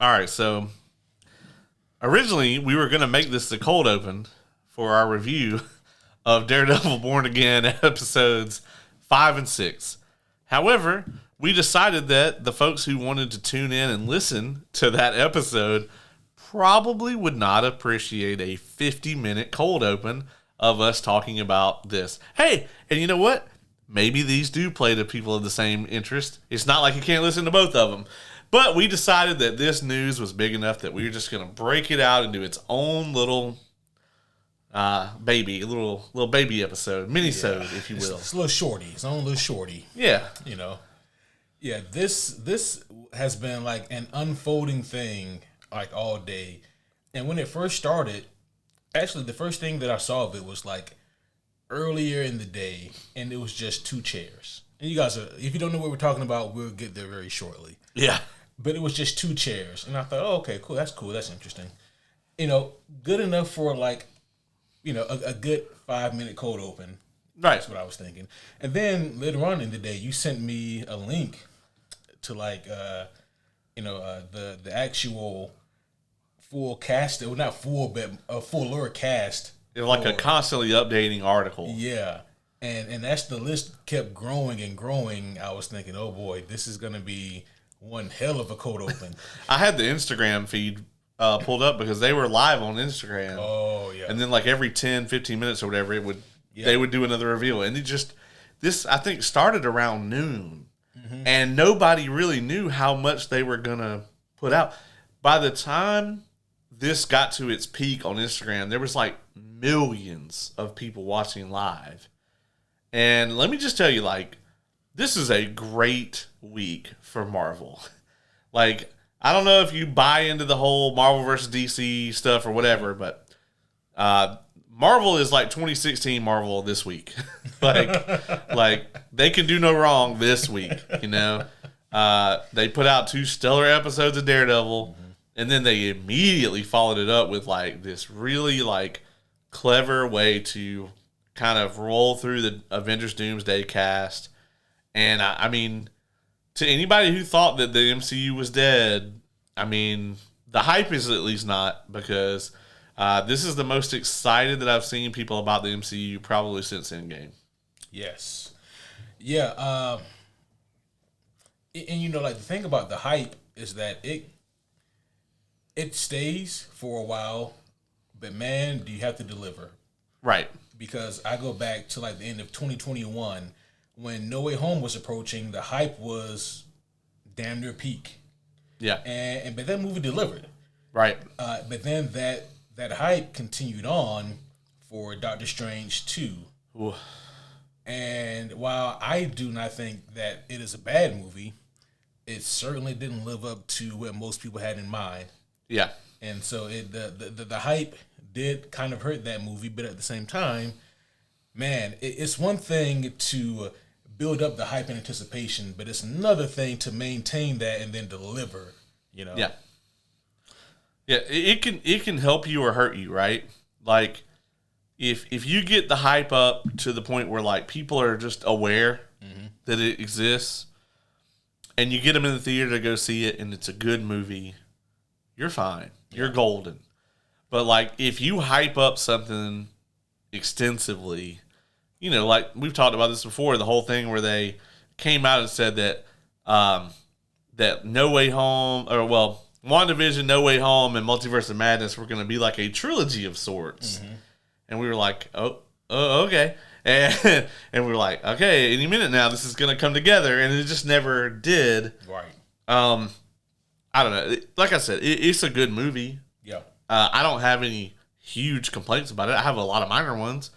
All right, so originally we were going to make this the cold open for our review of Daredevil Born Again episodes 5 and 6. However, we decided that the folks who wanted to tune in and listen to that episode probably would not appreciate a 50-minute cold open of us talking about this. Hey, and you know what? Maybe these do play to people of the same interest. It's not like you can't listen to both of them. But we decided that this news was big enough that we were just going to break it out into its own little baby, a little baby episode, mini-sode, if you will. It's a little shorty. It's own little shorty. Yeah. You know. Yeah, this has been like an unfolding thing like all day. And when it first started, actually the first thing that I saw of it was like earlier in the day, and it was just 2 chairs. And you guys if you don't know what we're talking about, we'll get there very shortly. Yeah. But it was just 2 chairs. And I thought, oh, okay, cool. That's interesting. You know, good enough for like, you know, a good 5-minute cold open. Right. That's what I was thinking. And then later on in the day, you sent me a link to like, the actual full cast. Well, not full, but a fuller cast. It was like a constantly updating article. Yeah. And as the list kept growing and growing, I was thinking, oh boy, this is going to be one hell of a cold open. I had the Instagram feed pulled up because they were live on Instagram. Oh, yeah. And then like every 10, 15 minutes or whatever, they would do another reveal. And this I think started around noon. Mm-hmm. And nobody really knew how much they were going to put out. By the time this got to its peak on Instagram, there was like millions of people watching live. And let me just tell you, like, this is a great week for Marvel. Like, I don't know if you buy into the whole Marvel versus DC stuff or whatever, but Marvel is like 2016 Marvel this week. like they can do no wrong this week, you know. They put out 2 stellar episodes of Daredevil, and then they immediately followed it up with like this really like clever way to kind of roll through the Avengers Doomsday cast. And I mean, to anybody who thought that the MCU was dead, I mean, the hype is at least not, because this is the most excited that I've seen people about the MCU probably since Endgame. Yes. Yeah. And you know, like the thing about the hype is that it stays for a while, but man, do you have to deliver. Right. Because I go back to like the end of 2021 when No Way Home was approaching, the hype was damn near peak. Yeah. But that movie delivered. Right. But then that hype continued on for Doctor Strange 2. Ooh. And while I do not think that it is a bad movie, it certainly didn't live up to what most people had in mind. Yeah. And so the hype did kind of hurt that movie, but at the same time, man, it's one thing to build up the hype and anticipation, but it's another thing to maintain that and then deliver, you know? Yeah. Yeah, it can help you or hurt you, right? Like, if you get the hype up to the point where, like, people are just aware that it exists, and you get them in the theater to go see it, and it's a good movie, you're fine. You're golden. But, like, if you hype up something extensively, you know, like we've talked about this before, the whole thing where they came out and said that that No Way Home, or well, WandaVision, No Way Home, and Multiverse of Madness were going to be like a trilogy of sorts. Mm-hmm. And we were like, oh, okay. And we were like, okay, any minute now this is going to come together. And it just never did. Right. I don't know. Like I said, it's a good movie. Yeah. I don't have any huge complaints about it. I have a lot of minor ones.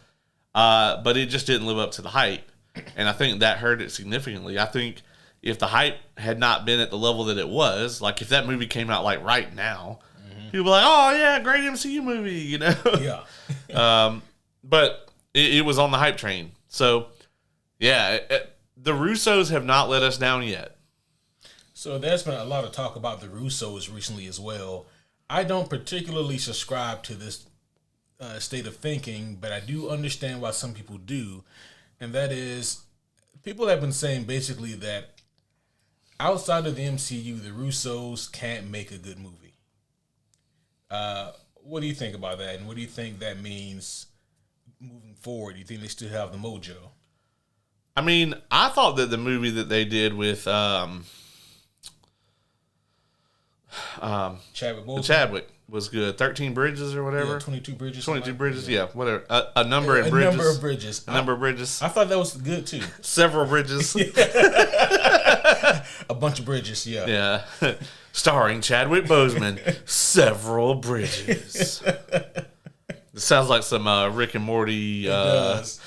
But it just didn't live up to the hype. And I think that hurt it significantly. I think if the hype had not been at the level that it was, like if that movie came out like right now, people would be like, oh yeah, great MCU movie, you know? Yeah. But it was on the hype train. So, yeah, the Russos have not let us down yet. So there's been a lot of talk about the Russos recently as well. I don't particularly subscribe to this state of thinking, but I do understand why some people do. And that is, people have been saying basically that outside of the MCU, the Russos can't make a good movie. What do you think about that? And what do you think that means moving forward? Do you think they still have the mojo? I mean, I thought that the movie that they did with Chadwick was good. 13 Bridges or whatever. Yeah, 22 Bridges. 22 Bridges, yeah, whatever. A number of bridges. A number of bridges. I thought that was good too. Several bridges. A bunch of bridges, yeah. Yeah. Starring Chadwick Boseman. Several bridges. It sounds like some Rick and Morty. It does.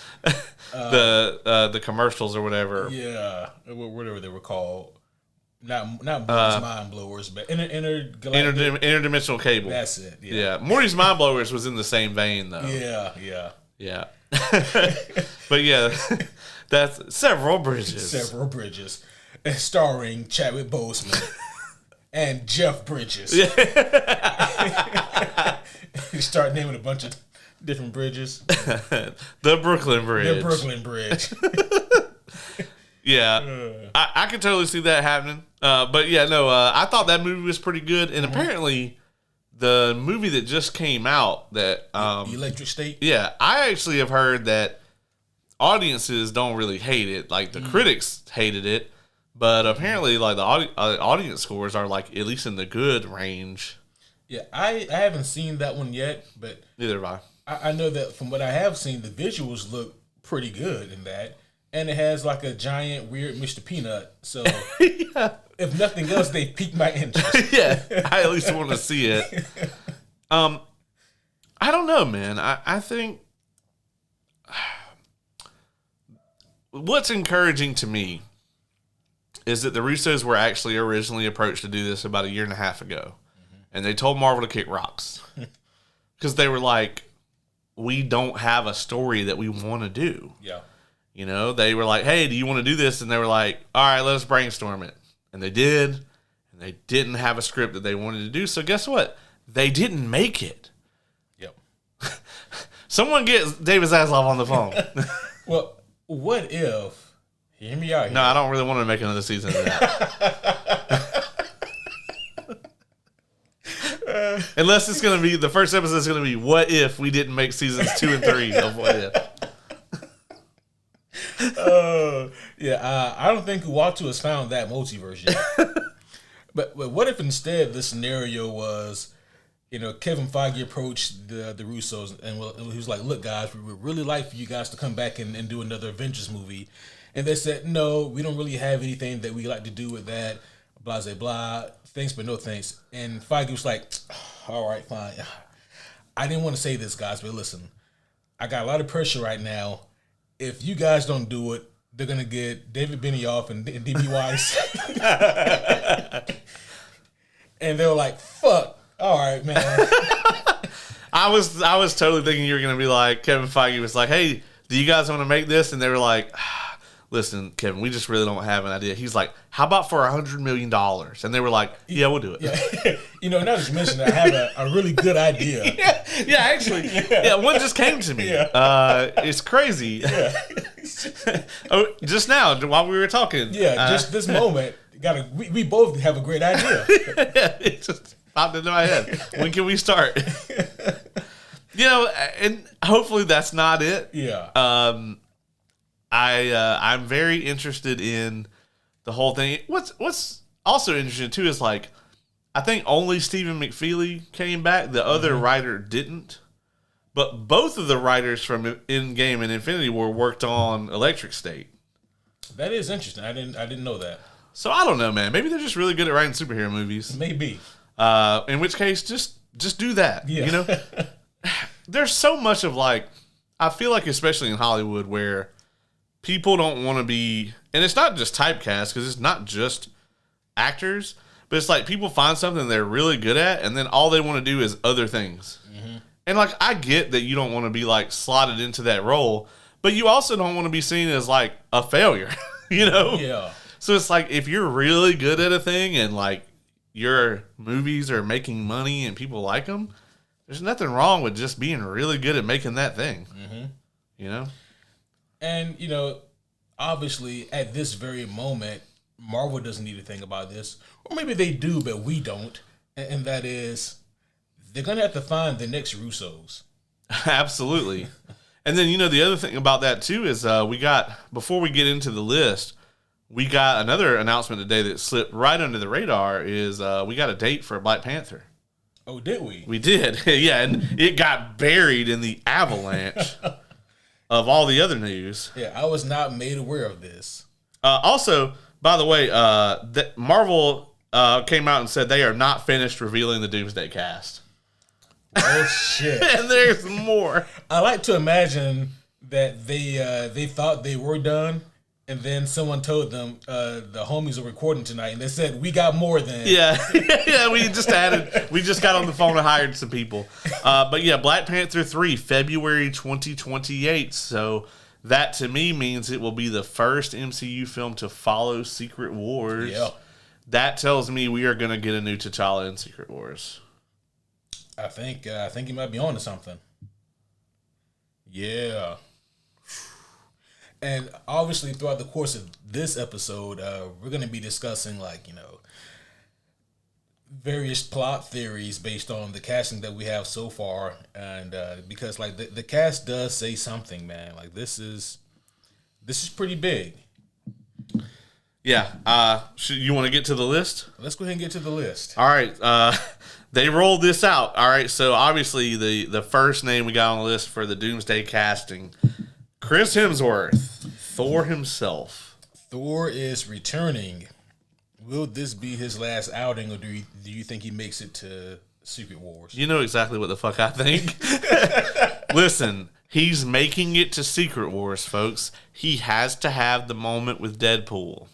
The commercials or whatever. Yeah, whatever they were called. Not Morty's Mind Blowers, but interdimensional cable. That's it. Yeah. Morty's Mind Blowers was in the same vein though. Yeah. But yeah, that's Several Bridges. Several Bridges, starring Chadwick Boseman and Jeff Bridges. You start naming a bunch of different bridges. The Brooklyn Bridge. The Brooklyn Bridge. Yeah, I can totally see that happening. But yeah, no, I thought that movie was pretty good. And apparently the movie that just came out, that Electric State. Yeah, I actually have heard that audiences don't really hate it. Like the critics hated it, but apparently like the audience scores are like at least in the good range. Yeah, I haven't seen that one yet, but neither have I know that from what I have seen, the visuals look pretty good in that. And it has like a giant weird Mr. Peanut. So if nothing else, they piqued my interest. Yeah, I at least want to see it. I don't know, man. I think what's encouraging to me is that the Russos were actually originally approached to do this about a year and a half ago. And they told Marvel to kick rocks. Because they were like, we don't have a story that we want to do. Yeah. You know, they were like, hey, do you want to do this? And they were like, all right, let us brainstorm it. And they did. And they didn't have a script that they wanted to do. So guess what? They didn't make it. Yep. Someone get David Zaslav on the phone. Well, what if, hear me out here. No, I don't really want to make another season of that. Unless it's going to be, the first episode is going to be, what if we didn't make seasons 2 and 3 of What If? I don't think Uatu has found that multiverse yet. but what if instead the scenario was, Kevin Feige approached the Russos and he was like, look guys, we would really like for you guys to come back and do another Avengers movie. And they said, no, we don't really have anything that we like to do with that, blah, blah, blah, thanks but no thanks. And Feige was like, all right, fine. I didn't want to say this, guys, but listen, I got a lot of pressure right now. If you guys don't do it, they're gonna get David Benioff and D.B. Weiss, and they were like, "Fuck, all right, man." I was totally thinking you were gonna be like Kevin Feige was like, "Hey, do you guys want to make this?" And they were like, "Listen, Kevin, we just really don't have an idea." He's like, "How about for $100 million?" And they were like, "Yeah, we'll do it." Yeah. Now that you mentioned that, I have a really good idea. Actually, one just came to me. Yeah. It's crazy. Yeah. Just now, while we were talking. Yeah, just this moment, we both have a great idea. It just popped into my head. When can we start? And hopefully that's not it. Yeah. I'm very interested in the whole thing. What's also interesting too is like, I think only Stephen McFeely came back. The other writer didn't. But both of the writers from Endgame and Infinity War worked on Electric State. That is interesting. I didn't know that. So I don't know, man. Maybe they're just really good at writing superhero movies. Maybe. In which case, just do that. Yeah. There's so much of like, I feel like especially in Hollywood where people don't want to be, and it's not just typecast because it's not just actors, but it's like people find something they're really good at, and then all they want to do is other things. Mm-hmm. And like, I get that you don't want to be like slotted into that role, but you also don't want to be seen as like a failure, Yeah. So it's like, if you're really good at a thing and like your movies are making money and people like them, there's nothing wrong with just being really good at making that thing. Mm-hmm. And, obviously at this very moment, Marvel doesn't need to think about this, or maybe they do, but we don't. And that is, they're gonna have to find the next Russos. Absolutely. And then, the other thing about that too is before we get into the list, we got another announcement today that slipped right under the radar. Is we got a date for Black Panther. Oh, did we? We did. Yeah, and it got buried in the avalanche of all the other news. Yeah, I was not made aware of this. Also, by the way, Marvel came out and said they are not finished revealing the Doomsday cast. Oh, shit. And there's more. I like to imagine that they thought they were done, and then someone told them the homies are recording tonight, and they said, we got more than. Yeah, we just got on the phone and hired some people. But yeah, Black Panther 3, February 2028. So that to me means it will be the first MCU film to follow Secret Wars. Yeah. That tells me we are going to get a new T'Challa in Secret Wars. I think you might be onto something. Yeah. And obviously, throughout the course of this episode, we're going to be discussing, various plot theories based on the casting that we have so far. And because, the cast does say something, man. This is pretty big. Yeah. You want to get to the list? Let's go ahead and get to the list. All right. They rolled this out. All right. So, obviously, the first name we got on the list for the Doomsday casting, Chris Hemsworth, Thor himself. Thor is returning. Will this be his last outing, or do you think he makes it to Secret Wars? You know exactly what the fuck I think. Listen, he's making it to Secret Wars, folks. He has to have the moment with Deadpool.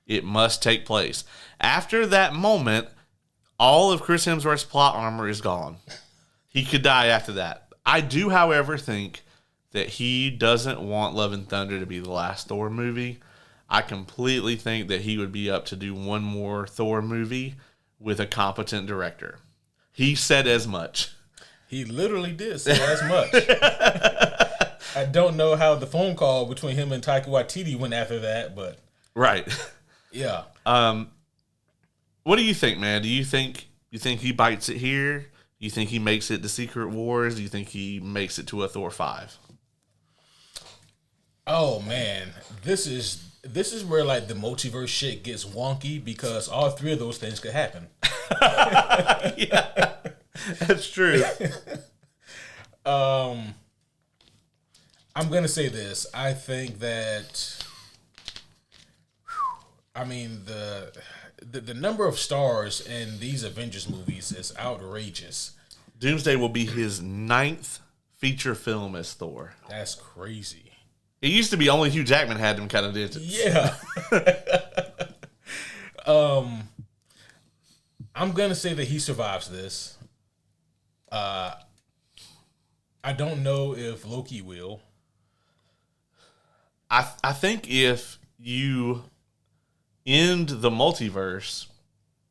It must take place. After that moment, all of Chris Hemsworth's plot armor is gone. He could die after that. I do, however, think that he doesn't want Love and Thunder to be the last Thor movie. I completely think that he would be up to do one more Thor movie with a competent director. He said as much. He literally did say as much. I don't know how the phone call between him and Taika Waititi went after that, but... Right. Yeah. What do you think, man? Do you think he bites it here? Do you think he makes it to Secret Wars? Do you think he makes it to a Thor 5? Oh man, this is where the multiverse shit gets wonky, because all three of those things could happen. Yeah, that's true. I'm gonna say this. I think that, the number of stars in these Avengers movies is outrageous. Doomsday will be his 9th feature film as Thor. That's crazy. It used to be only Hugh Jackman had them kind of digits. Yeah. I'm going to say that he survives this. I don't know if Loki will. I think if you end the multiverse,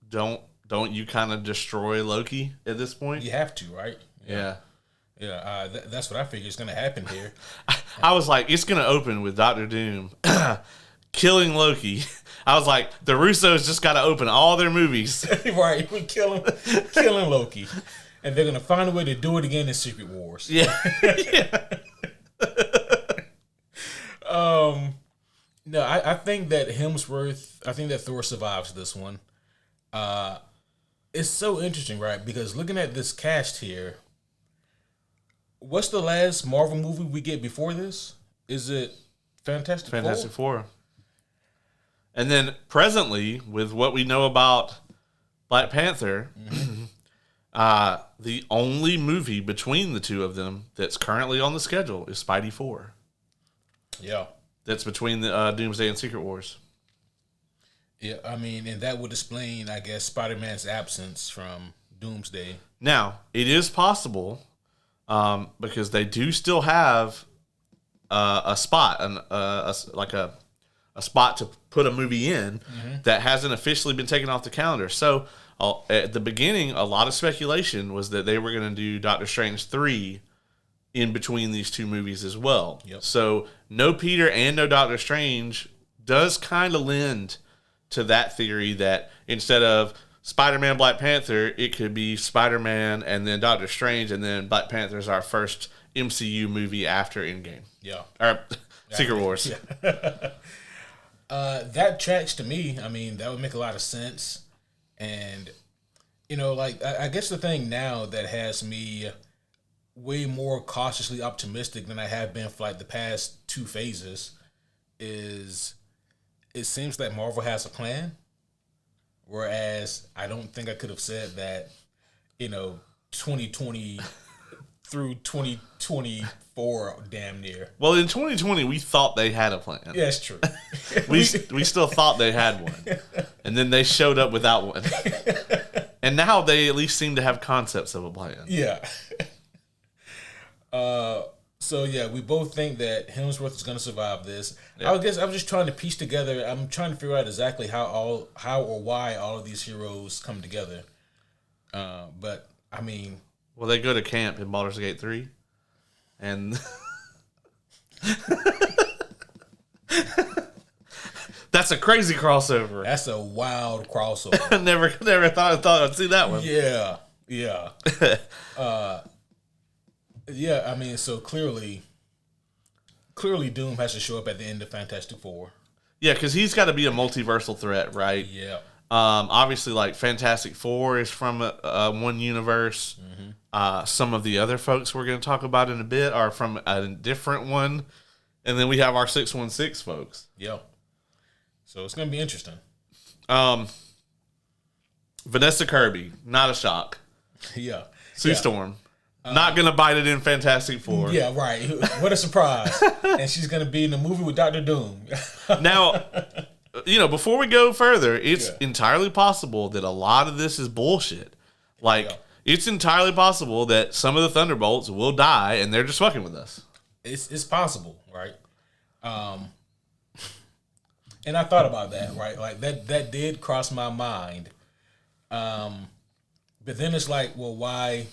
don't you kind of destroy Loki at this point? You have to, right? Yeah. Yeah, that's what I figure is going to happen here. I was like, it's going to open with Doctor Doom killing Loki. I was like, the Russos just got to open all their movies. Right, we killing Loki. And they're going to find a way to do it again in Secret Wars. Yeah. No, I think that Thor survives this one. It's so interesting, right? Because looking at this cast here, what's the last Marvel movie we get before this? Is it Fantastic Four? And then presently, with what we know about Black Panther, the only movie between the two of them that's currently on the schedule is Spidey 4. Yeah. That's between the Doomsday and Secret Wars. Yeah, and that would explain, I guess, Spider-Man's absence from Doomsday. Now, it is possible, because they do still have a spot, a spot to put a movie in that hasn't officially been taken off the calendar. So, at the beginning, a lot of speculation was that they were going to do Doctor Strange 3 in between these two movies as well. Yep. So, no Peter and no Doctor Strange does kind of lend to that theory that instead of Spider-Man, Black Panther, it could be Spider-Man and then Doctor Strange, and then Black Panther is our first MCU movie after Endgame. Yeah. Or Secret Wars. Yeah. That tracks to me. I mean, that would make a lot of sense. And, like, I guess the thing now that has me way more cautiously optimistic than I have been for, like, the past 2 phases is it seems like Marvel has a plan. Whereas I don't think I could have said that, 2020 through 2024 damn near. Well, in 2020, we thought they had a plan. Yeah, it's true. we still thought they had one. And then they showed up without one. And now they at least seem to have concepts of a plan. Yeah. So, yeah, we both think that Hemsworth is going to survive this. Yeah. I guess I'm just trying to piece together. I'm trying to figure out exactly how or why all of these heroes come together. But, I mean... Well, they go to camp in Baldur's Gate 3. And... That's a crazy crossover. That's a wild crossover. never thought I'd see that one. Yeah. Yeah, I mean, so clearly Doom has to show up at the end of Fantastic Four. Yeah, because he's got to be a multiversal threat, right? Yeah. Obviously, like, Fantastic Four is from one universe. Mm-hmm. Some of the other folks we're going to talk about in a bit are from a different one. And then we have our 616 folks. Yeah. So it's going to be interesting. Vanessa Kirby, not a shock. Yeah. Sue Storm. Not going to bite it in Fantastic Four. Yeah, right. What a surprise. And she's going to be in the movie with Dr. Doom. Now, before we go further, it's entirely possible that a lot of this is bullshit. Like, it's entirely possible that some of the Thunderbolts will die and they're just fucking with us. It's possible, right? And I thought about that, right? Like, that did cross my mind. But then it's like, well, why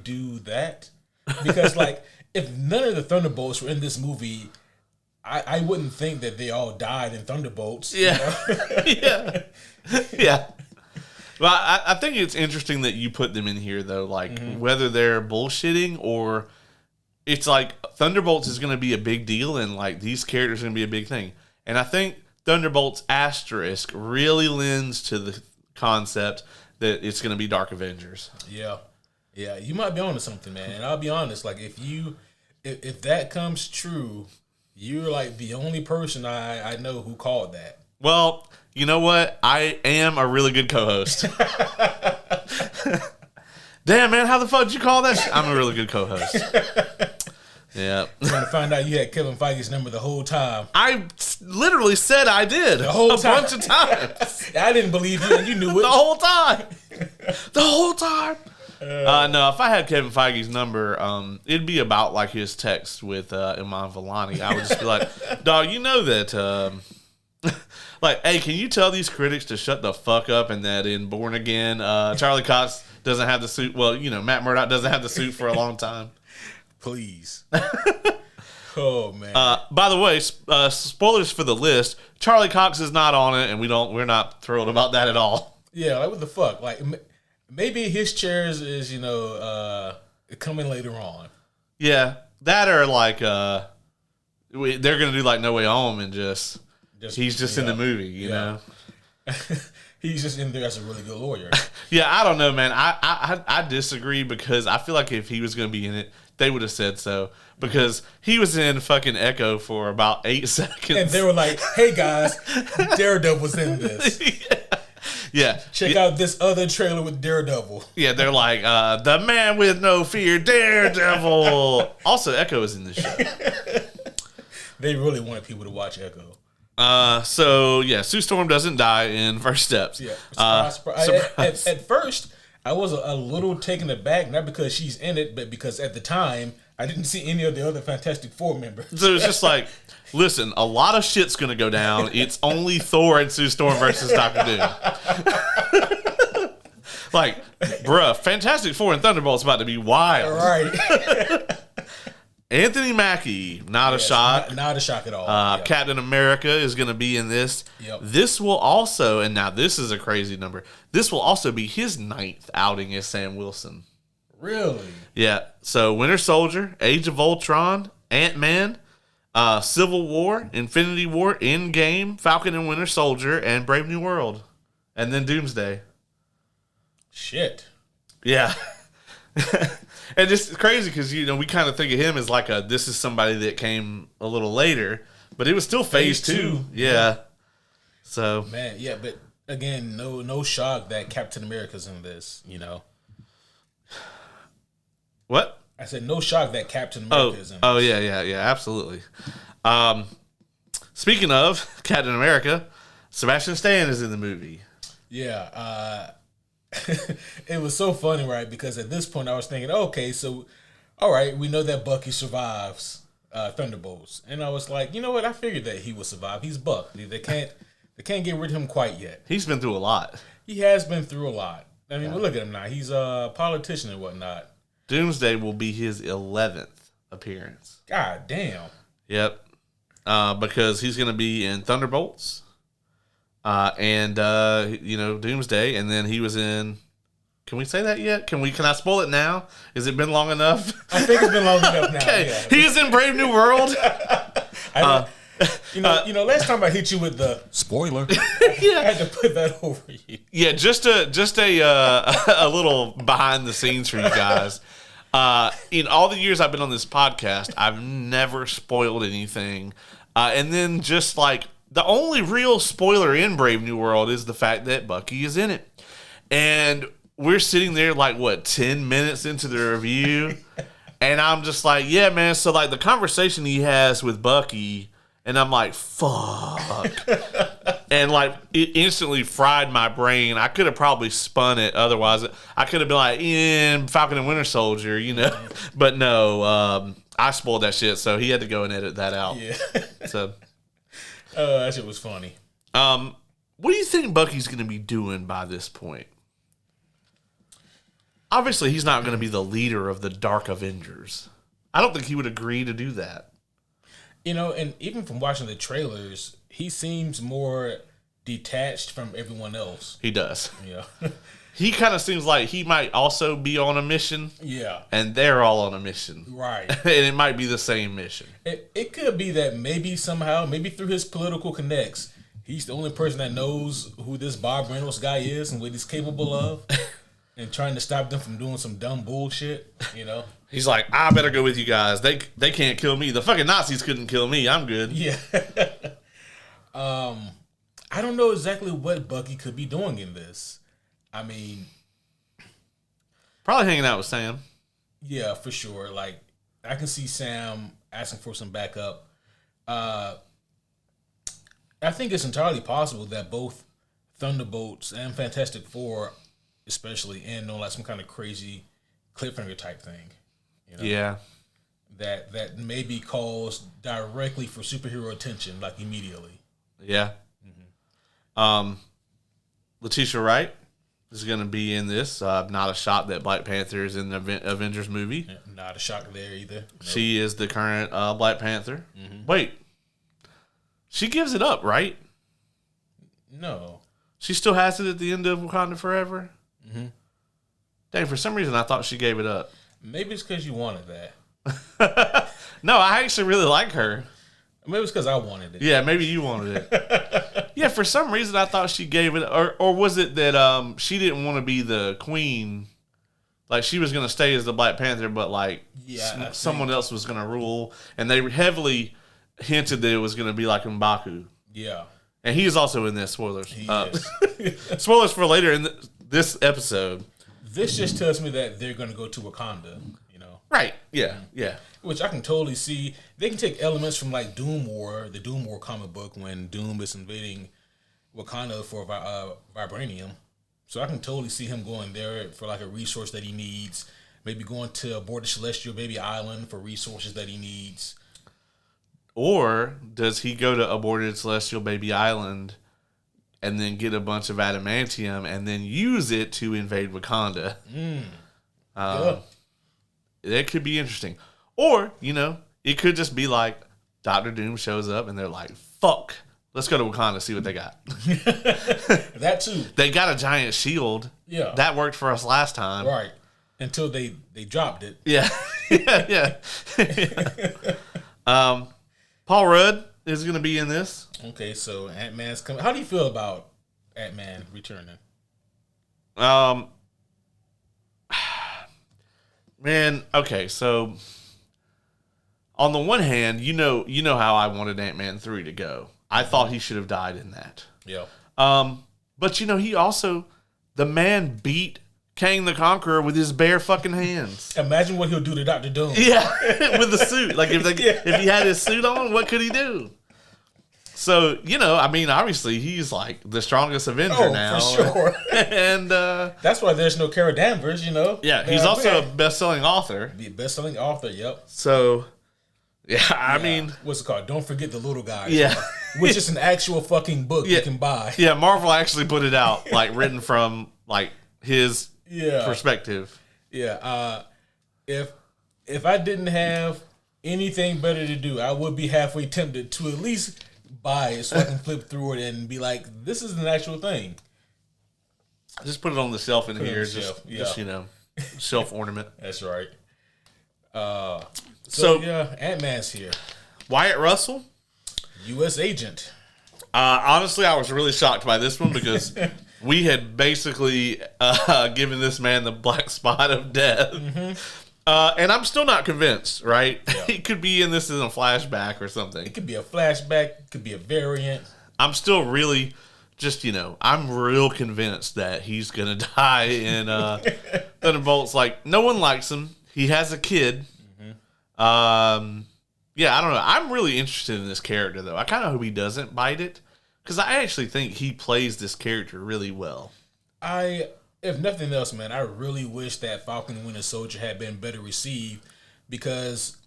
do that? Because, like, if none of the Thunderbolts were in this movie, I wouldn't think that they all died in Thunderbolts. Yeah. Yeah. Well, I think it's interesting that you put them in here, though, like, whether they're bullshitting or it's like Thunderbolts is going to be a big deal and, like, these characters are going to be a big thing. And I think Thunderbolts asterisk really lends to the concept that it's going to be Dark Avengers. Yeah. Yeah, you might be onto something, man. And I'll be honest, like, if that comes true, you're like the only person I know who called that. Well, you know what? I am a really good co-host. Damn, man, how the fuck did you call that? I'm a really good co-host. Yeah. Trying to find out you had Kevin Feige's number the whole time. I literally said I did the whole time. Bunch of times. I didn't believe you, and you knew it the whole time. The whole time. No, if I had Kevin Feige's number, it'd be about like his text with Iman Vellani. I would just be like, dog, you know that, like, hey, can you tell these critics to shut the fuck up and that in Born Again, Charlie Cox doesn't have the suit. Well, Matt Murdock doesn't have the suit for a long time. Please. Oh, man. By the way, spoilers for the list. Charlie Cox is not on it, and we're not thrilled about that at all. Yeah, like, what the fuck? Like, maybe his chairs is, coming later on. Yeah, that or like they're gonna do like No Way Home and he's just in the movie, you know. He's just in there as a really good lawyer. Yeah, I don't know, man. I disagree because I feel like if he was gonna be in it, they would have said so. Because he was in fucking Echo for about 8 seconds, and they were like, "Hey guys, Daredevil's in this." Yeah. Check out this other trailer with Daredevil. Yeah, they're like, the man with no fear, Daredevil. Also, Echo is in this show. They really wanted people to watch Echo. So, yeah, Sue Storm doesn't die in First Steps. Yeah. Surprise. At first, I was a little taken aback, not because she's in it, but because at the time, I didn't see any of the other Fantastic Four members. So it's just like, listen, a lot of shit's going to go down. It's only Thor and Sue Storm versus Dr. Doom. Like, bruh, Fantastic Four and Thunderbolt's about to be wild. Right. Anthony Mackie, not a shock. Not a shock at all. Captain America is going to be in this. Yep. This will also, and now this is a crazy number, this will also be his 9th outing as Sam Wilson. Really? Yeah. So Winter Soldier, Age of Ultron, Ant-Man, Civil War, Infinity War, Endgame, Falcon and Winter Soldier, and Brave New World. And then Doomsday. Shit. Yeah. And it's crazy because, we kind of think of him as like this is somebody that came a little later, but it was still phase 2. Yeah. So. Man, yeah, but again, no shock that Captain America's in this, What? I said no shock that Captain America is in this. Oh, yeah, absolutely. Speaking of Captain America, Sebastian Stan is in the movie. Yeah, it was so funny, right? Because at this point I was thinking, okay, so, all right, we know that Bucky survives Thunderbolts. And I was like, you know what? I figured that he would survive. He's Buck. They can't get rid of him quite yet. He's been through a lot. He has been through a lot. I mean, well, look at him now. He's a politician and whatnot. Doomsday will be his 11th appearance. God damn. Yep. Because he's going to be in Thunderbolts. And Doomsday, and then he was in. Can we say that yet? Can I spoil it now? Has it been long enough? I think it's been long enough now. Okay, yeah. he is in Brave New World. Last time I hit you with the spoiler, I had to put that over you. Yeah, just a little behind the scenes for you guys. In all the years I've been on this podcast, I've never spoiled anything, and then just like. The only real spoiler in Brave New World is the fact that Bucky is in it. And we're sitting there 10 minutes into the review. And I'm just like, yeah, man. So the conversation he has with Bucky, and I'm like, fuck. And it instantly fried my brain. I could have probably spun it otherwise. I could have been like, in Falcon and Winter Soldier, But no, I spoiled that shit. So he had to go and edit that out. Yeah. So. That shit was funny. What do you think Bucky's going to be doing by this point? Obviously, he's not going to be the leader of the Dark Avengers. I don't think he would agree to do that. And even from watching the trailers, he seems more detached from everyone else. He does. Yeah. He kind of seems like he might also be on a mission. Yeah. And they're all on a mission. Right. And it might be the same mission. It could be that maybe through his political connects, he's the only person that knows who this Bob Reynolds guy is and what he's capable of. And trying to stop them from doing some dumb bullshit, He's like, I better go with you guys. They can't kill me. The fucking Nazis couldn't kill me. I'm good. Yeah. I don't know exactly what Bucky could be doing in this. I mean, probably hanging out with Sam. Yeah, for sure. I can see Sam asking for some backup. I think it's entirely possible that both Thunderbolts and Fantastic Four, especially, end on some kind of crazy cliffhanger type thing. Yeah. That maybe calls directly for superhero attention, immediately. Yeah. Mm-hmm. Letitia Wright is going to be in this. Not a shock that Black Panther is in the Avengers movie. Yeah, not a shock there either. Nope. She is the current Black Panther. Mm-hmm. Wait. She gives it up, right? No. She still has it at the end of Wakanda Forever? Mm-hmm. Dang, for some reason I thought she gave it up. Maybe it's because you wanted that. No, I actually really like her. Maybe it's because I wanted it. Yeah, maybe you wanted it. Yeah, for some reason I thought she gave it, or was it that she didn't want to be the queen? She was going to stay as the Black Panther, but someone else was going to rule, and they heavily hinted that it was going to be like M'Baku. Yeah, and he is also in this. Spoilers. He is. Spoilers for later in this episode. This just tells me that they're going to go to Wakanda. Right. Yeah. Yeah. Which I can totally see. They can take elements from Doom War, the Doom War comic book, when Doom is invading Wakanda for vibranium. So I can totally see him going there for a resource that he needs. Maybe going to aboard the Celestial Baby Island for resources that he needs. Or does he go to aborted Celestial Baby Island and then get a bunch of adamantium and then use it to invade Wakanda? Yeah. That could be interesting. Or, it could just be like Doctor Doom shows up and they're like, fuck, let's go to Wakanda, see what they got. That too. They got a giant shield. Yeah. That worked for us last time. Right. Until they dropped it. Yeah. yeah. Paul Rudd is going to be in this. Okay, so Ant-Man's coming. How do you feel about Ant-Man returning? Man, okay, so on the one hand, you know how I wanted Ant-Man 3 to go. I thought he should have died in that. Yeah. But he also, the man beat Kang the Conqueror with his bare fucking hands. Imagine what he'll do to Dr. Doom. Yeah, with the suit. Like if he had his suit on, what could he do? So, obviously he's like the strongest Avenger now. For sure. And that's why there's no Carol Danvers, Yeah, he's also a best-selling author. The best-selling author, yep. So, I mean... What's it called? Don't Forget the Little Guys. Yeah. Which is an actual fucking book you can buy. Yeah, Marvel actually put it out, like, written from, like, his perspective. Yeah. If I didn't have anything better to do, I would be halfway tempted to at least buy it so I can flip through it and be like, this is an actual thing. Just put it on the shelf in here. Just shelf ornament. That's right. So Ant-Man's here. Wyatt Russell, U.S. agent. Honestly, I was really shocked by this one because we had basically given this man the black spot of death. Mm-hmm. And I'm still not convinced, right? Yeah. He could be in this in a flashback or something. It could be a flashback. It could be a variant. I'm still really just, I'm real convinced that he's going to die in Thunderbolts. Like, no one likes him. He has a kid. Mm-hmm. I don't know. I'm really interested in this character, though. I kind of hope he doesn't bite it because I actually think he plays this character really well. If nothing else, man, I really wish that Falcon and Winter Soldier had been better received because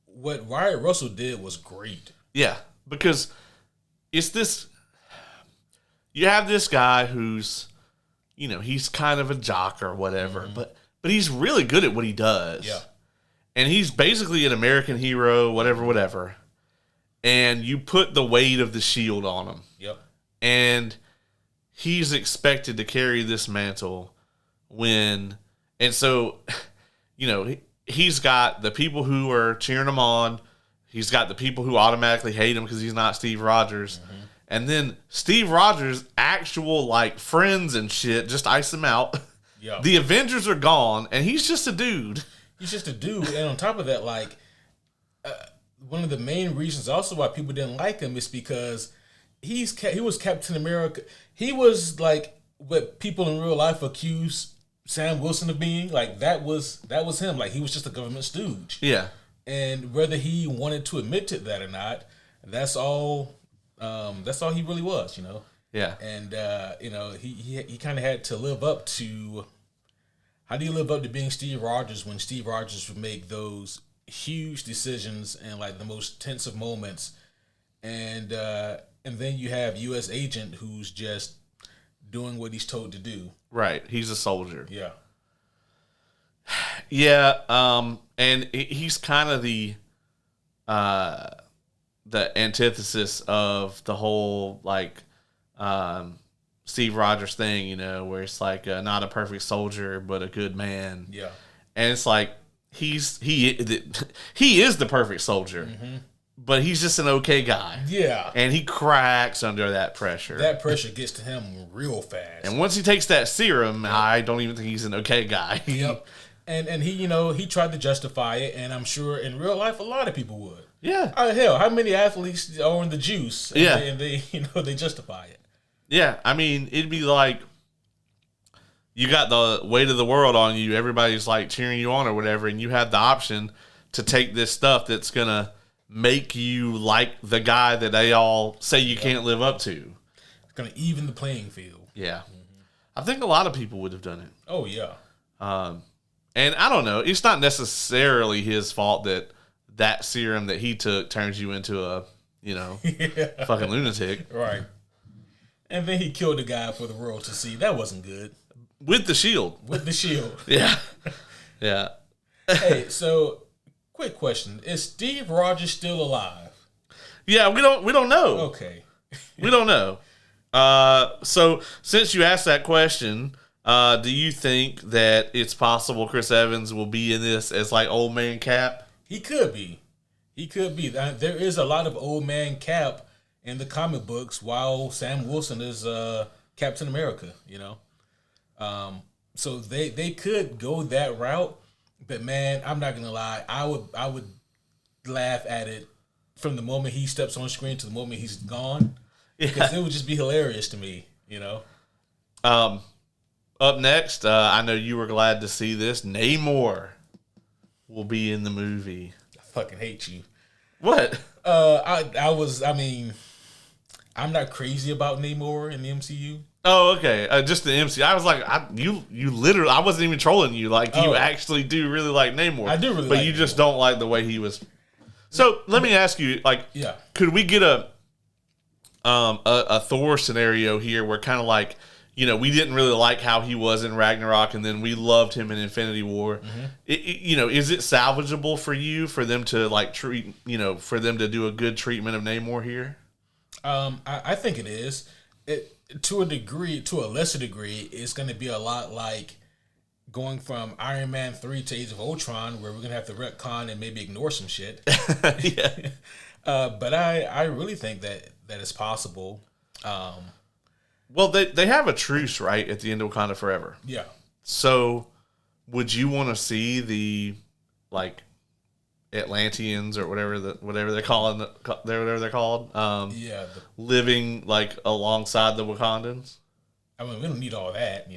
what Wyatt Russell did was great. Yeah, because it's this... You have this guy who's, he's kind of a jock or whatever, mm-hmm. but he's really good at what he does. Yeah. And he's basically an American hero, whatever. And you put the weight of the shield on him. Yep. And he's expected to carry this mantle and so, he's got the people who are cheering him on. He's got the people who automatically hate him because he's not Steve Rogers. Mm-hmm. And then Steve Rogers' actual, friends and shit just ice him out. Yep. The Avengers are gone, and he's just a dude. He's just a dude. And on top of that, one of the main reasons also why people didn't like him is because he was Captain America. He was, what people in real life accuse Sam Wilson of being. That was him. He was just a government stooge. Yeah. And whether he wanted to admit to that or not, that's all he really was, Yeah. And he kind of had to live up to. How do you live up to being Steve Rogers when Steve Rogers would make those huge decisions and the most tense of moments, and then you have U.S. agent who's just doing what he's told to do. Right. He's a soldier. Yeah. Yeah. And he's kind of the antithesis of the whole Steve Rogers thing, where it's not a perfect soldier but a good man. Yeah. And it's he is the perfect soldier, mm-hmm. but he's just an okay guy. Yeah. And he cracks under that pressure. That pressure gets to him real fast. And once he takes that serum, yep. I don't even think he's an okay guy. Yep. And he, he tried to justify it, and I'm sure in real life a lot of people would. Yeah. Hell, how many athletes are in the juice? And they they justify it. Yeah, I mean, it'd be you got the weight of the world on you. Everybody's cheering you on or whatever, and you have the option to take this stuff that's gonna make you like the guy that they all say you can't live up to. It's gonna even the playing field. Yeah, mm-hmm. I think a lot of people would have done it. Oh yeah. And I don't know. It's not necessarily his fault that serum that he took turns you into a fucking lunatic. Right. And then he killed the guy for the world to see. That wasn't good. With the shield. With the shield. Yeah. Yeah. Hey, so Quick question: is Steve Rogers still alive? Yeah, we don't know. Okay, we don't know. So since you asked that question, do you think that it's possible Chris Evans will be in this as like old man Cap? He could be. He could be. There is a lot of old man Cap in the comic books, while Sam Wilson is Captain America. So they could go that route. But man, I'm not gonna lie. I would laugh at it from the moment he steps on screen to the moment he's gone, because it would just be hilarious to me. Up next, I know you were glad to see this. Namor will be in the movie. I fucking hate you. What? I mean, I'm not crazy about Namor in the MCU. Oh, okay. Just the MC. I was like, you literally. I wasn't even trolling you. Like, you actually do really like Namor. I do really, but like you Namor. just don't like the way he was. So let me ask you, like, could we get a Thor scenario here where kind of like, we didn't really like how he was in Ragnarok, and then we loved him in Infinity War. Mm-hmm. Is it salvageable for you for them to like treat, for them to do a good treatment of Namor here? I think it is. To a lesser degree, it's going to be a lot like going from Iron Man 3 to Age of Ultron, where we're going to have to retcon and maybe ignore some shit. Yeah. But I really think that it's possible. Well, they have a truce, right, at the end of Wakanda Forever. Yeah. So would you want to see the, like, Atlanteans or whatever they're calling whatever they're called, living like alongside the Wakandans? I mean, we don't need all that,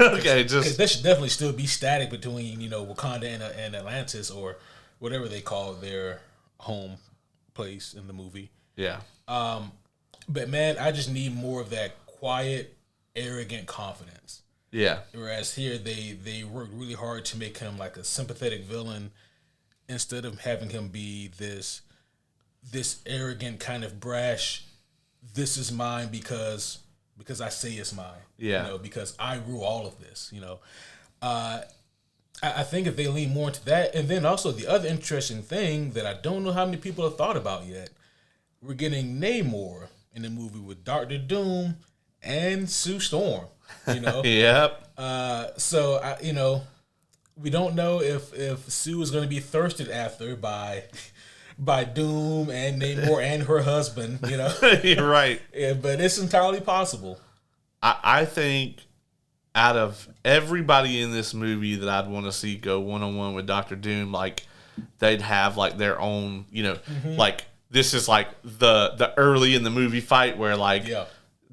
Okay, just there should definitely still be static between Wakanda and Atlantis, or whatever they call their home place in the movie. Yeah. But man, I just need more of that quiet, arrogant confidence. Yeah. Whereas here they worked really hard to make him like a sympathetic villain, instead of having him be this arrogant, kind of brash, this is mine because I say it's mine. Yeah. Because I rule all of this. I think if they lean more into that, and then also the other interesting thing that I don't know how many people have thought about yet, we're getting Namor in the movie with Dr. Doom and Sue Storm. Yep. So we don't know if Sue is going to be thirsted after by Doom and Namor and her husband, You're right. Yeah, but it's entirely possible. I think out of everybody in this movie that I'd want to see go one-on-one with Dr. Doom, like, they'd have like their own, like, this is like the early in the movie fight where like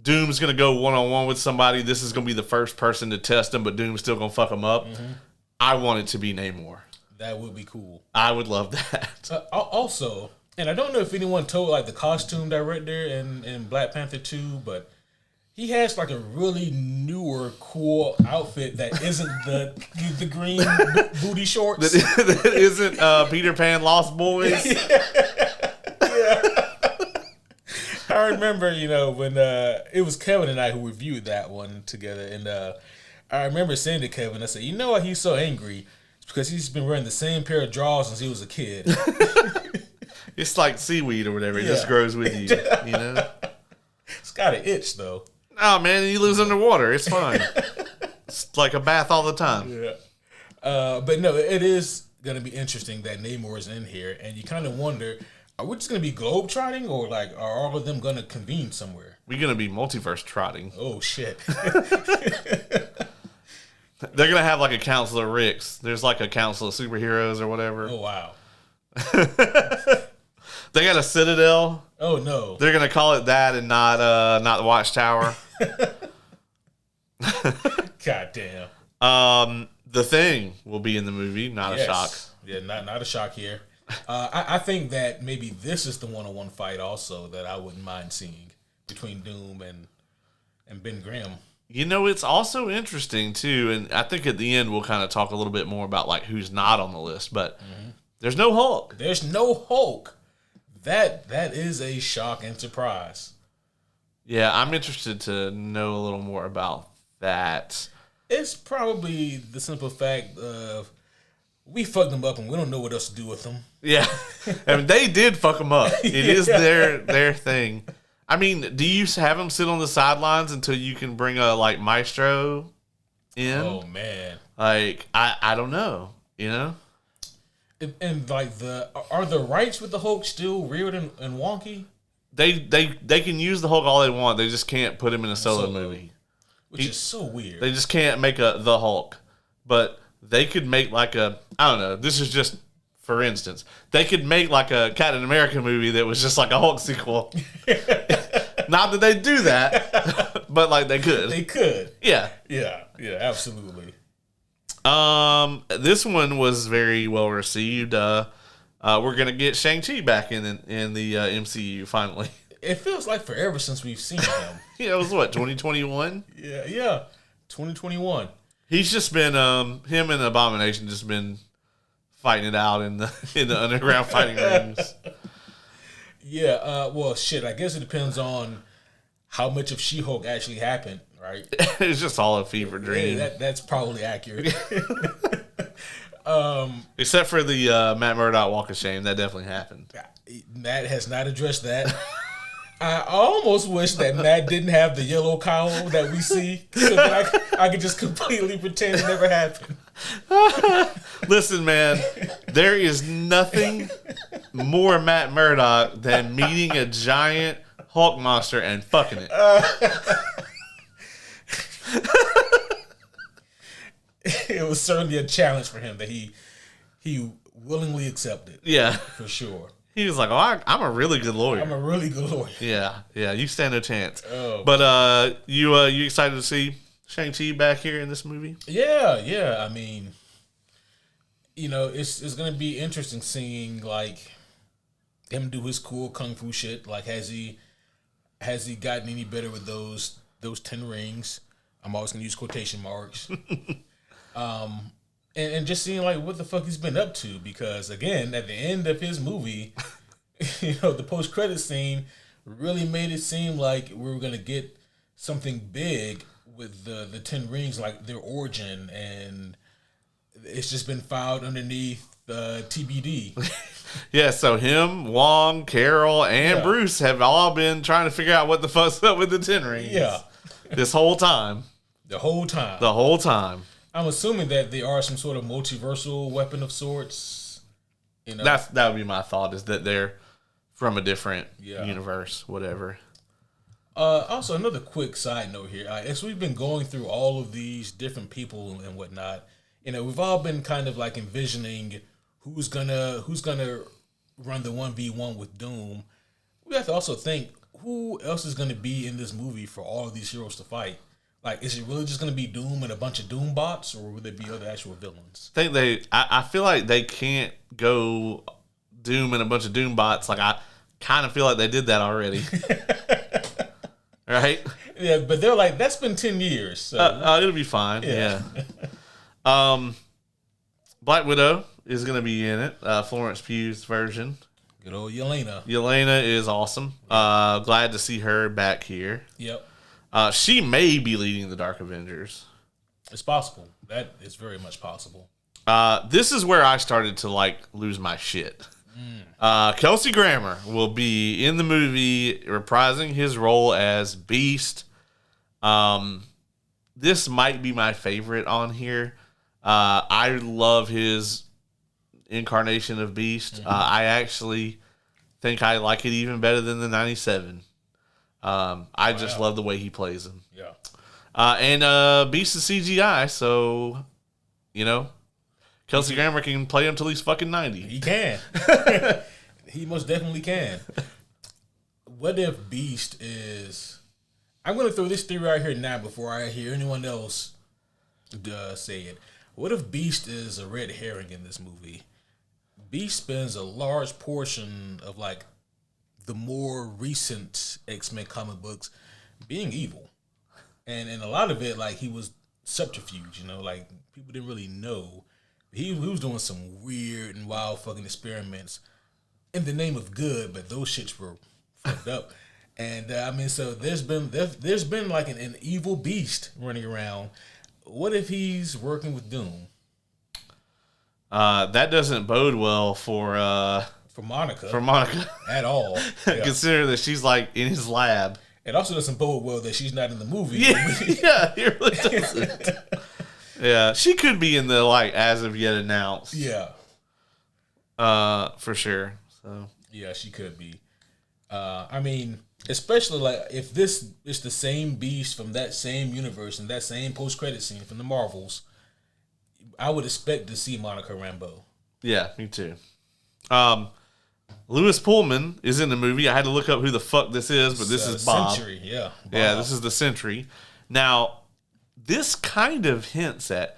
Doom's going to go one-on-one with somebody. This is going to be the first person to test him, but Doom's still going to fuck him up. Mm-hmm. I want it to be Namor. That would be cool. I would love that. Also, and I don't know if anyone told like the costume director in Black Panther 2, but he has like a really newer, cool outfit that isn't the green booty shorts. That isn't Peter Pan Lost Boys. Yeah. I remember, when it was Kevin and I who reviewed that one together, and I remember saying to Kevin, I said, "You know why he's so angry? It's because he's been wearing the same pair of drawers since he was a kid." It's like seaweed or whatever. It just grows with you, It's got an itch, though. Oh, man, he lives underwater. It's fine. It's like a bath all the time. Yeah. But no, it is going to be interesting that Namor is in here, and you kind of wonder, are we just going to be globetrotting, or like are all of them going to convene somewhere? We're going to be multiverse trotting. Oh, shit. They're going to have like a Council of Ricks. There's like a Council of Superheroes or whatever. Oh, wow. They got a Citadel. Oh, no. They're going to call it that and not the Watchtower. God damn. The Thing will be in the movie. Not a shock. Yeah, not a shock here. I think that maybe this is the one-on-one fight also that I wouldn't mind seeing between Doom and Ben Grimm. It's also interesting too, and I think at the end we'll kind of talk a little bit more about like who's not on the list, but there's no Hulk. There's no Hulk. That is a shock and surprise. Yeah, I'm interested to know a little more about that. It's probably the simple fact of we fucked them up and we don't know what else to do with them. Yeah, I mean, they did fuck them up. It is their thing. I mean, do you have them sit on the sidelines until you can bring a like maestro in? Oh man, like I don't know, you know. And like are the rights with the Hulk still weird and wonky? They can use the Hulk all they want. They just can't put him in a solo movie, which is so weird. They just can't make the Hulk, but they could make like I don't know. This is just for instance. They could make like a Captain America movie that was just like a Hulk sequel. Not that they do that, but like they could. They could. Yeah, absolutely. This one was very well received. We're gonna get Shang-Chi back in the MCU finally. It feels like forever since we've seen him. Yeah, it was what 2021. Yeah, 2021. He's just been him and Abomination just been fighting it out in the underground fighting rings. Yeah, well, shit. I guess it depends on how much of She-Hulk actually happened, right? It's just all a fever dream. Yeah, that's probably accurate. Except for the Matt Murdock Walk of Shame, that definitely happened. Matt has not addressed that. I almost wish that Matt didn't have the yellow cowl that we see, so that I could just completely pretend it never happened. Listen, man, there is nothing more Matt Murdock than meeting a giant Hulk monster and fucking it. It was certainly a challenge for him that he willingly accepted. Yeah, for sure. He was like, "Oh, I'm a really good lawyer. I'm a really good lawyer." Yeah. You stand no chance. Oh, but you excited to see Shang-Chi back here in this movie? Yeah. I mean, you know, it's gonna be interesting seeing like him do his cool kung fu shit. Like, has he gotten any better with those 10 rings? I'm always gonna use quotation marks. And just seeing like what the fuck he's been up to, because again, at the end of his movie, you know, the post-credit scene really made it seem like we were gonna get something big with the 10 rings, like their origin, and it's just been filed underneath TBD. Yeah, so him, Wong, Carol, and Bruce have all been trying to figure out what the fuck's up with the 10 rings. Yeah. This whole time. The whole time. I'm assuming that they are some sort of multiversal weapon of sorts. You know, that would be my thought, is that they're from a different universe, whatever. Also, another quick side note here. As we've been going through all of these different people and whatnot, you know, we've all been kind of like envisioning who's gonna run the 1v1 with Doom. We have to also think, who else is gonna be in this movie for all of these heroes to fight? Like, is it really just going to be Doom and a bunch of Doom bots, or will there be other actual villains? I feel like they can't go Doom and a bunch of Doom bots. Like, I kind of feel like they did that already. Right? Yeah, but they're like, that's been 10 years. So. It'll be fine. Yeah. Black Widow is going to be in it. Florence Pugh's version. Good old Yelena. Yelena is awesome. Glad to see her back here. Yep. She may be leading the Dark Avengers. It's possible. That is very much possible. This is where I started to like lose my shit. Kelsey Grammer will be in the movie reprising his role as Beast. This might be my favorite on here. I love his incarnation of Beast. I actually think I like it even better than the 97. I just love the way he plays him. Yeah. And Beast is CGI, so, you know, Kelsey Grammer can play him till he's fucking 90. He can. He most definitely can. What if Beast is... I'm going to throw this theory out here now before I hear anyone else say it. What if Beast is a red herring in this movie? Beast spends a large portion of, like, the more recent X-Men comic books being evil. And a lot of it, like, he was subterfuge, you know, like, people didn't really know. He was doing some weird and wild fucking experiments in the name of good, but those shits were fucked up. And, I mean, so there's been like an evil Beast running around. What if he's working with Doom? That doesn't bode well for Monica. For Monica at all. Yeah. Considering that she's like in his lab. It also doesn't bode well that she's not in the movie. Yeah, it really doesn't. Yeah, she could be in the like as of yet announced. Yeah. For sure. So yeah, she could be. I mean, especially like if this is the same beast from that same universe and that same post-credit scene from the Marvels, I would expect to see Monica Rambeau. Yeah, me too. Lewis Pullman is in the movie. I had to look up who the fuck this is, but this is Bob. Sentry, yeah. Bob. Yeah, this is the Sentry. Now, this kind of hints at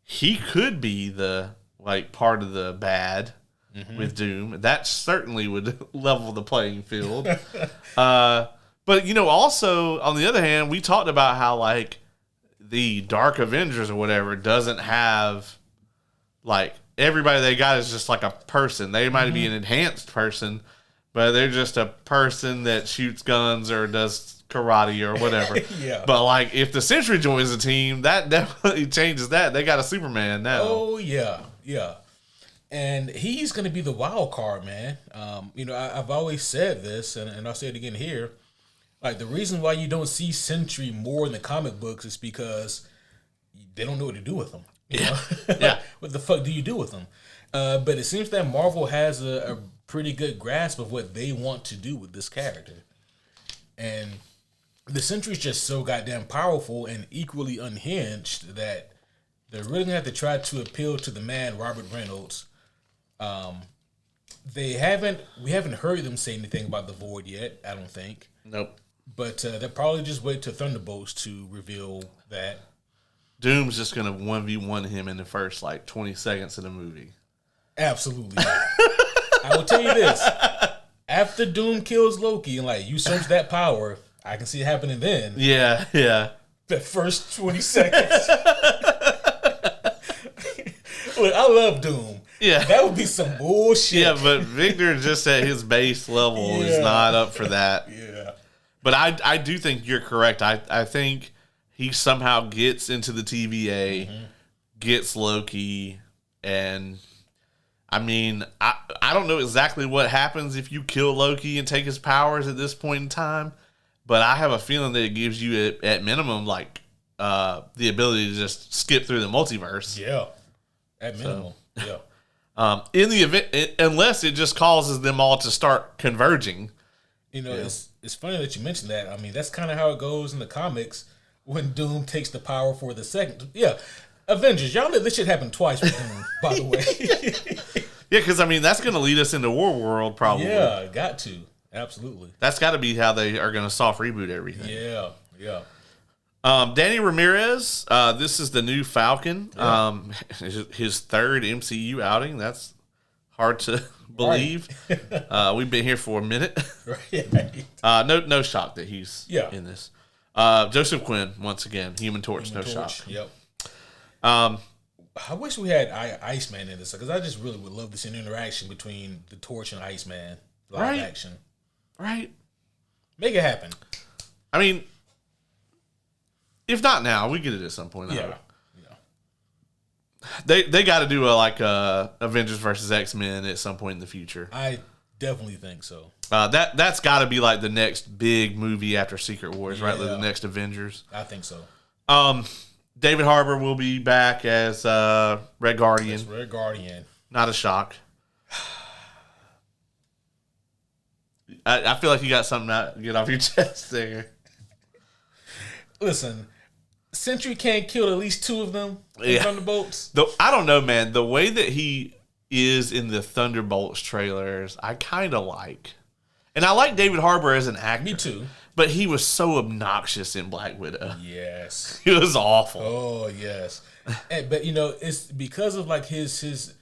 he could be the like part of the bad with Doom. That certainly would level the playing field. But also on the other hand, we talked about how like the Dark Avengers or whatever doesn't have like everybody they got is just like a person. They might be an enhanced person, but they're just a person that shoots guns or does karate or whatever. Yeah. But like if the Sentry joins the team, that definitely changes that. They got a Superman now. Oh yeah, yeah. And he's going to be the wild card, man. I've always said this, and I'll say it again here. Like, the reason why you don't see Sentry more in the comic books is because they don't know what to do with him. You know? Yeah. What the fuck do you do with him? But it seems that Marvel has a pretty good grasp of what they want to do with this character. And the Sentry's just so goddamn powerful and equally unhinged that they're really going to have to try to appeal to the man, Robert Reynolds. We haven't heard them say anything about the Void yet, I don't think. Nope. But they'll probably just wait till Thunderbolts to reveal that. Doom's just going to 1v1 him in the first, 20 seconds of the movie. Absolutely. I will tell you this. After Doom kills Loki and, usurps that power, I can see it happening then. Yeah, yeah. The first 20 seconds. Look, I love Doom. Yeah. That would be some bullshit. Yeah, but Victor just at his base level is not up for that. Yeah. But I do think you're correct. I think he somehow gets into the TVA, gets Loki, and I mean, I don't know exactly what happens if you kill Loki and take his powers at this point in time, but I have a feeling that it gives you at minimum the ability to just skip through the multiverse. Yeah. At minimum. Yeah. In the event, unless it just causes them all to start converging. It's funny that you mentioned that. I mean, that's kind of how it goes in the comics when Doom takes the power for the second. Yeah, Avengers, y'all let this shit happen twice with Doom, by the way. Yeah, because, I mean, that's going to lead us into War World, probably. Yeah, got to. Absolutely. That's got to be how they are going to soft reboot everything. Yeah, yeah. Danny Ramirez, this is the new Falcon. Yeah. His third MCU outing. That's hard to believe. Right. We've been here for a minute. Right. No shock that he's in this. Joseph Quinn, once again, Human Torch, shock. Yep. I wish we had Iceman in this because I just really would love to see an interaction between the Torch and Iceman live action. Right. Make it happen. I mean, if not now, we get it at some point. Yeah. They got to do a Avengers versus X-Men at some point in the future. I definitely think so. That's got to be the next big movie after Secret Wars, right? The next Avengers. I think so. David Harbour will be back as Red Guardian. That's Red Guardian. Not a shock. I feel like you got something to get off your chest there. Listen, Sentry can't kill at least two of them in Thunderbolts. I don't know, man. The way that he is in the Thunderbolts trailers, I kind of like. And I like David Harbour as an actor. Me too. But he was so obnoxious in Black Widow. Yes. He was awful. Oh, yes. But, it's because of, his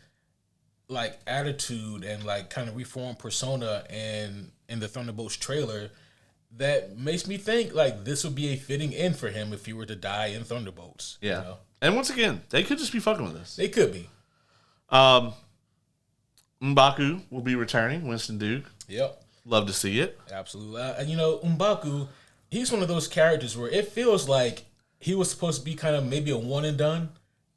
attitude and, kind of reformed persona in the Thunderbolts trailer that makes me think, this would be a fitting end for him if he were to die in Thunderbolts. Yeah. You know? And once again, they could just be fucking with us. They could be. M'Baku will be returning, Winston Duke. Yep. Love to see it. Absolutely. M'Baku, he's one of those characters where it feels like he was supposed to be kind of maybe a one and done,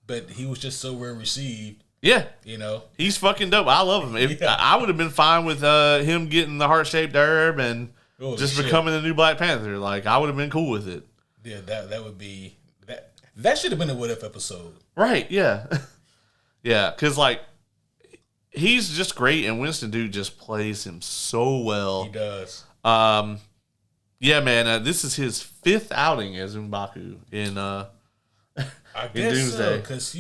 but he was just so well received Yeah. You know? He's fucking dope. I love him. I would have been fine with him getting the heart-shaped herb and becoming the new Black Panther. Like, I would have been cool with it. Yeah, that would be... That should have been a What If episode. Right, yeah. Yeah, because, like, he's just great, and Winston Duke just plays him so well. He does. Yeah, man, this is his 5th outing as M'Baku in Doomsday. Because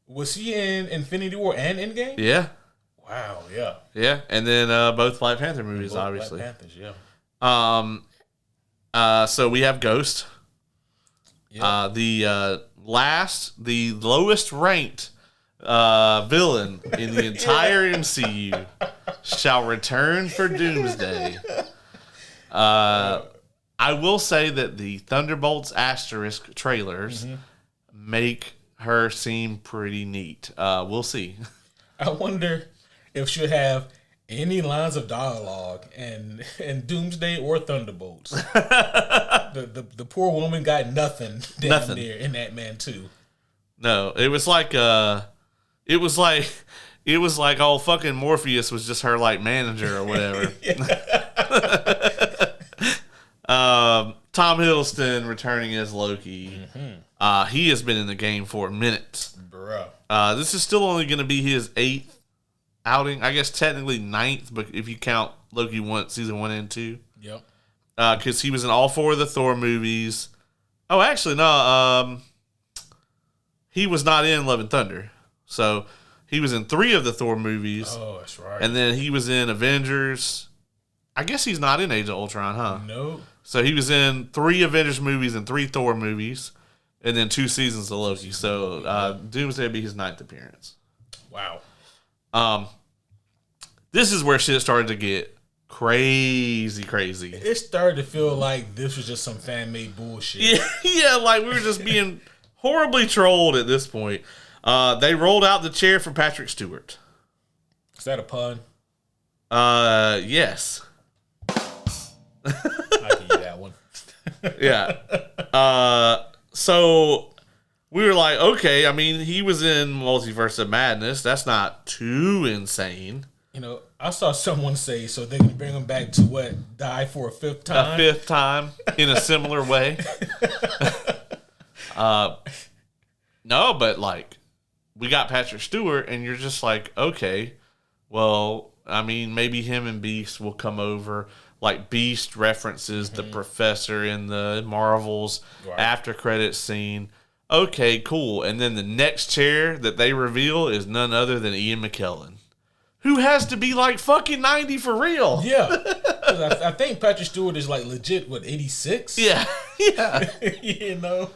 was he in Infinity War and Endgame? Yeah. Wow, yeah. Yeah, and then both Black Panther movies, obviously. Black Panthers, yeah. So we have Ghost. Yep. The lowest ranked villain in the entire MCU shall return for Doomsday. I will say that the Thunderbolts asterisk trailers make her seem pretty neat. We'll see. I wonder if she'll have any lines of dialogue in Doomsday or Thunderbolts. the poor woman got nothing near in that man too. No, it was like oh, fucking Morpheus was just her like manager or whatever. Tom Hiddleston returning as Loki. He has been in the game for minutes. Bruh. This is still only going to be his 8th outing. I guess technically 9th, but if you count Loki season 1 and 2. Yep. Because he was in all 4 of the Thor movies. Oh, actually, no. He was not in Love and Thunder. So he was in 3 of the Thor movies. Oh, that's right. And then he was in Avengers. I guess he's not in Age of Ultron, huh? No. So he was in 3 Avengers movies and 3 Thor movies. And then 2 seasons of Loki. So Doomsday would be his 9th appearance. Wow. This is where shit started to get crazy. It started to feel like this was just some fan-made bullshit. Yeah, like we were just being horribly trolled at this point. They rolled out the chair for Patrick Stewart. Is that a pun? Yes. I'll give you that one. Yeah. So we were like, okay, I mean, he was in Multiverse of Madness. That's not too insane. You know, I saw someone say, so they can bring him back to what? Die for a 5th time? A 5th time in a similar way. No, but like, we got Patrick Stewart, and you're just like, okay, well, I mean, maybe him and Beast will come over. Like, Beast references the Professor in the Marvels after credits scene. Okay, cool. And then the next chair that they reveal is none other than Ian McKellen, who has to be like fucking 90 for real. Yeah. I think Patrick Stewart is like legit, 86? Yeah. You know?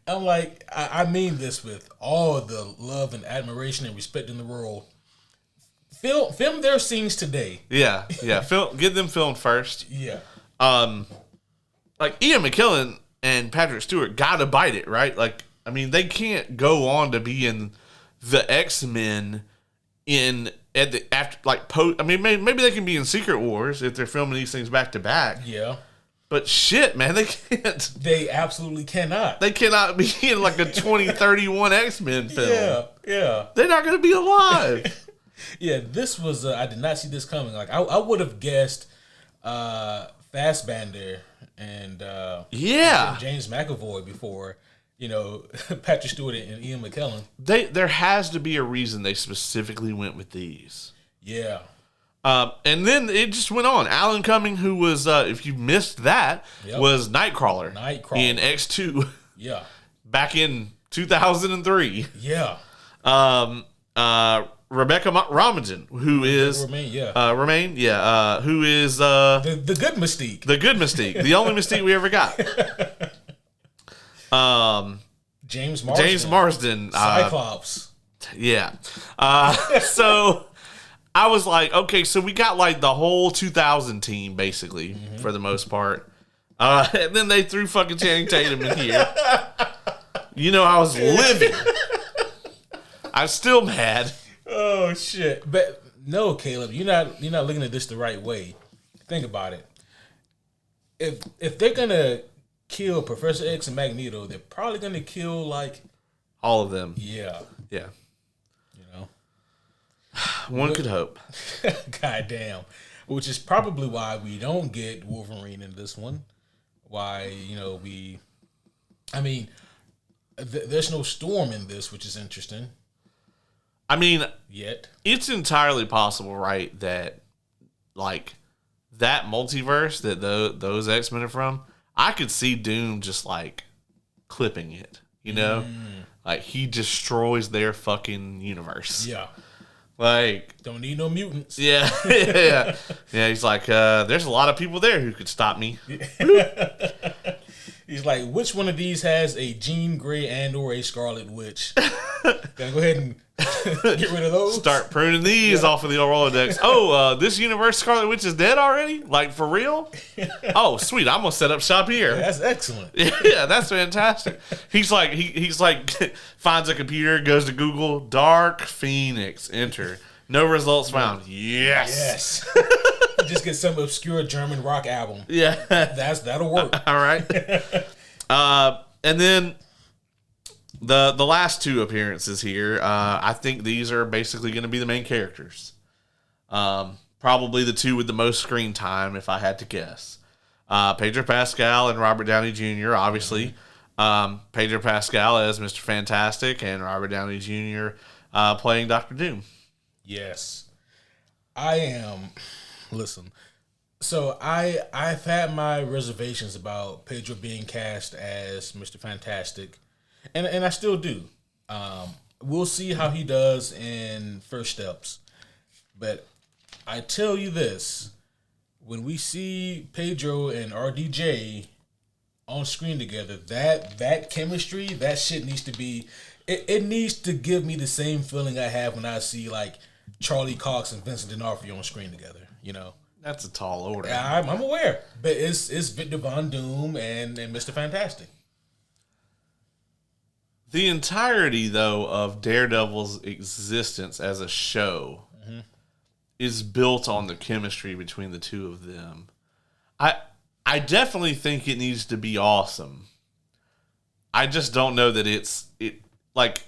I'm like, I mean this with all the love and admiration and respect in the world. Film their scenes today. Yeah. Get them filmed first. Yeah. Like Ian McKellen and Patrick Stewart gotta bite it, right? Like, I mean, they can't go on to be in the X-Men I mean, maybe they can be in Secret Wars if they're filming these things back to back. Yeah. But shit, man, they can't. They absolutely cannot. They cannot be in like a 2031 X-Men film. Yeah. They're not going to be alive. Yeah, this was, I did not see this coming. Like, I would have guessed Fassbender and James McAvoy before, you know, Patrick Stewart and Ian McKellen. There has to be a reason they specifically went with these. Yeah. And then it just went on. Alan Cumming, who was, if you missed that, was Nightcrawler in X2. Yeah. Back in 2003. Yeah. Rebecca Romijn, who is Romaine, who is the good Mystique. The good Mystique. The only Mystique we ever got. James Marsden. Cyclops. So I was like, okay, so we got like the whole 2000 team basically for the most part. And then they threw fucking Channing Tatum in here. You know, I was livid. I'm still mad. Oh shit! But no, Caleb, you're not looking at this the right way. Think about it. If they're gonna kill Professor X and Magneto, they're probably gonna kill like all of them. Yeah. You One could hope. Goddamn. Which is probably why we don't get Wolverine in this one. Why, there's no Storm in this, which is interesting. I mean, yet it's entirely possible, right, that like that multiverse that those X-Men are from, I could see Doom just like clipping it, like he destroys their fucking universe. Yeah. Like, don't need no mutants. Yeah. Yeah. He's like, there's a lot of people there who could stop me. He's like, which one of these has a Jean Grey and or a Scarlet Witch? Gotta go ahead and get rid of those. Start pruning these off of the old Rolodex. Oh, this universe Scarlet Witch is dead already? Like, for real? Oh, sweet. I'm going to set up shop here. Yeah, that's excellent. Yeah, that's fantastic. He's like, he's like, finds a computer, goes to Google, Dark Phoenix, enter. No results found. Yes. Just get some obscure German rock album. Yeah. That'll work. All right. And then the last two appearances here, I think these are basically going to be the main characters. Probably the two with the most screen time, if I had to guess. Pedro Pascal and Robert Downey Jr., obviously. Pedro Pascal as Mr. Fantastic and Robert Downey Jr. Playing Dr. Doom. Yes. I am... Listen, so I've had my reservations about Pedro being cast as Mr. Fantastic, and I still do. We'll see how he does in First Steps, but I tell you this: when we see Pedro and RDJ on screen together, that chemistry, that shit needs to be. It needs to give me the same feeling I have when I see like Charlie Cox and Vincent D'Onofrio on screen together. That's a tall order. I'm aware, but it's Victor Von Doom and Mr. Fantastic. The entirety, though, of Daredevil's existence as a show is built on the chemistry between the two of them. I definitely think it needs to be awesome. I just don't know that it's like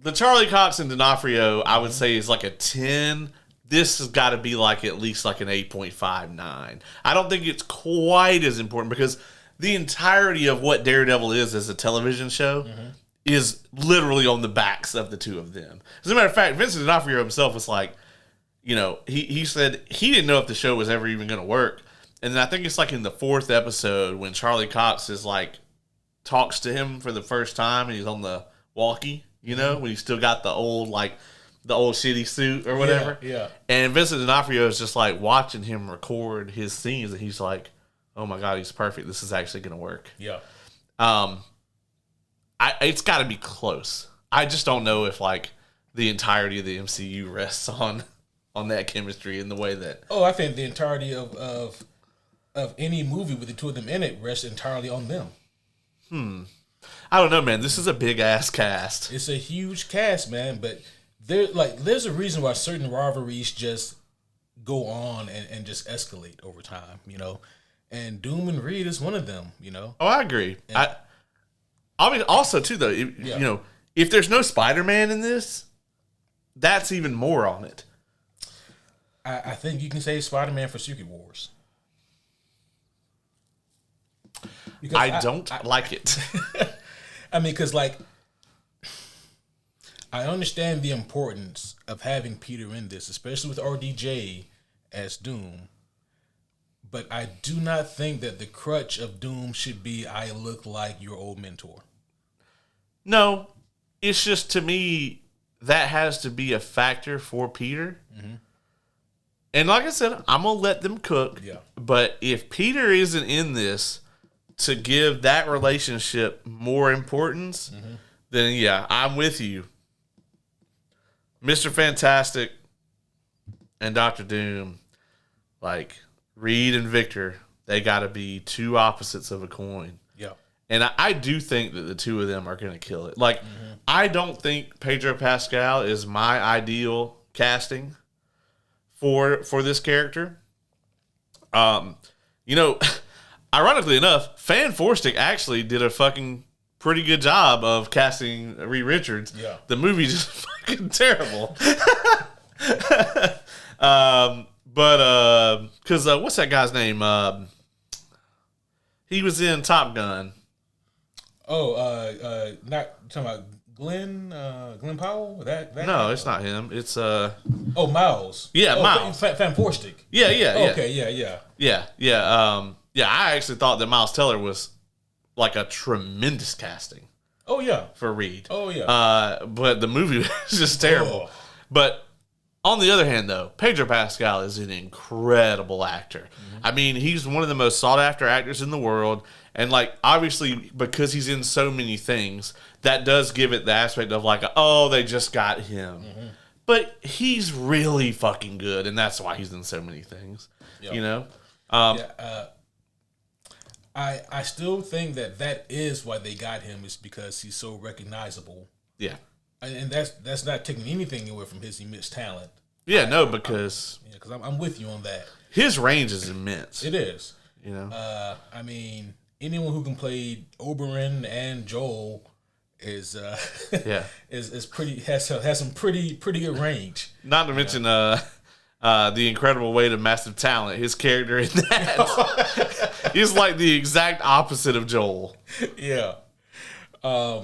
the Charlie Cox and D'Onofrio, I would say, is like a 10. This has got to be like at least like an 8.59. I don't think it's quite as important because the entirety of what Daredevil is as a television show is literally on the backs of the two of them. As a matter of fact, Vincent D'Onofrio himself was like, he said he didn't know if the show was ever even going to work. And then I think it's like in the 4th episode when Charlie Cox is like, talks to him for the first time and he's on the walkie. When he's still got the old shitty suit or whatever. Yeah. And Vincent D'Onofrio is just like watching him record his scenes, and he's like, "Oh my god, he's perfect. This is actually going to work." Yeah. It's got to be close. I just don't know if like the entirety of the MCU rests on that chemistry in the way that. Oh, I think the entirety of any movie with the two of them in it rests entirely on them. I don't know, man. This is a big ass cast. It's a huge cast, man. But there's a reason why certain rivalries just go on and just escalate over time, And Doom and Reed is one of them, Oh, I agree. I mean, also too though, if there's no Spider-Man in this, that's even more on it. I think you can say Spider-Man for Secret Wars. Because I don't like it. I mean, because like, I understand the importance of having Peter in this, especially with RDJ as Doom. But I do not think that the crutch of Doom should be, I look like your old mentor. No, it's just, to me, that has to be a factor for Peter. And like I said, I'm going to let them cook. Yeah. But if Peter isn't in this to give that relationship more importance, then yeah, I'm with you. Mr. Fantastic and Dr. Doom, like Reed and Victor, they got to be two opposites of a coin. Yeah. And I do think that the two of them are going to kill it. Like, I don't think Pedro Pascal is my ideal casting for this character. Ironically enough, Fan Forstick actually did a fucking pretty good job of casting Reed Richards. Yeah. The movie just fucking terrible. Because what's that guy's name? He was in Top Gun. Oh, not talking about Glenn Powell. That no, guy? it's not him. It's Miles. Yeah, oh, Miles. Van Forstig. Yeah. Okay, yeah. I actually thought that Miles Teller was like a tremendous casting. Oh yeah, for Reed. Oh yeah. But the movie was just terrible. Oh. But on the other hand, though, Pedro Pascal is an incredible actor. Mm-hmm. I mean, he's one of the most sought after actors in the world. And, like, obviously, because he's in so many things, that does give it the aspect of, like, oh, they just got him. Mm-hmm. But he's really fucking good, and that's why he's in so many things. Yep. You know? I still think that is why they got him, is because he's so recognizable. Yeah. And that's not taking anything away from his immense talent. Yeah, no, because... Because I'm with you on that. His range is immense. It is. You know? I mean, anyone who can play Oberyn and Joel is pretty has some pretty good range. Not to mention the incredible weight of massive talent. His character in that he's like the exact opposite of Joel. Yeah. I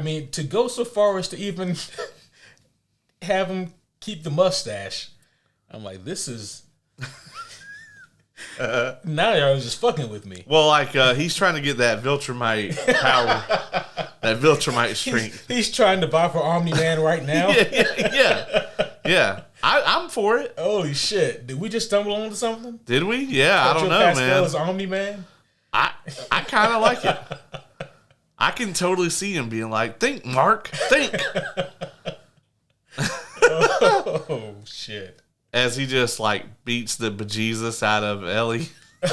mean, to go so far as to even have him keep the mustache, I'm like, this is... now y'all was just fucking with me. Well, like, he's trying to get that Viltrumite power, that Viltrumite strength. He's trying to buy for Omni-Man right now? Yeah. I'm for it. Holy shit. Did we just stumble onto something? Did we? Yeah, I don't know, Pascal man. is Omni-Man? I kind of like it. I can totally see him being like, think, Mark, think. Oh, shit. As he just, like, beats the bejesus out of Ellie.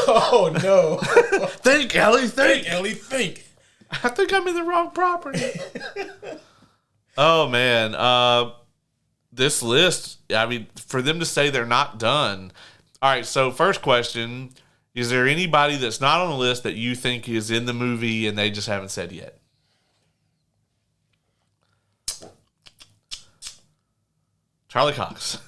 Oh, no. Think, Ellie, think. Ellie, think. I think I'm in the wrong property. Oh, man. This list, I mean, for them to say they're not done. All right, so first question, is there anybody that's not on the list that you think is in the movie and they just haven't said yet? Charlie Cox.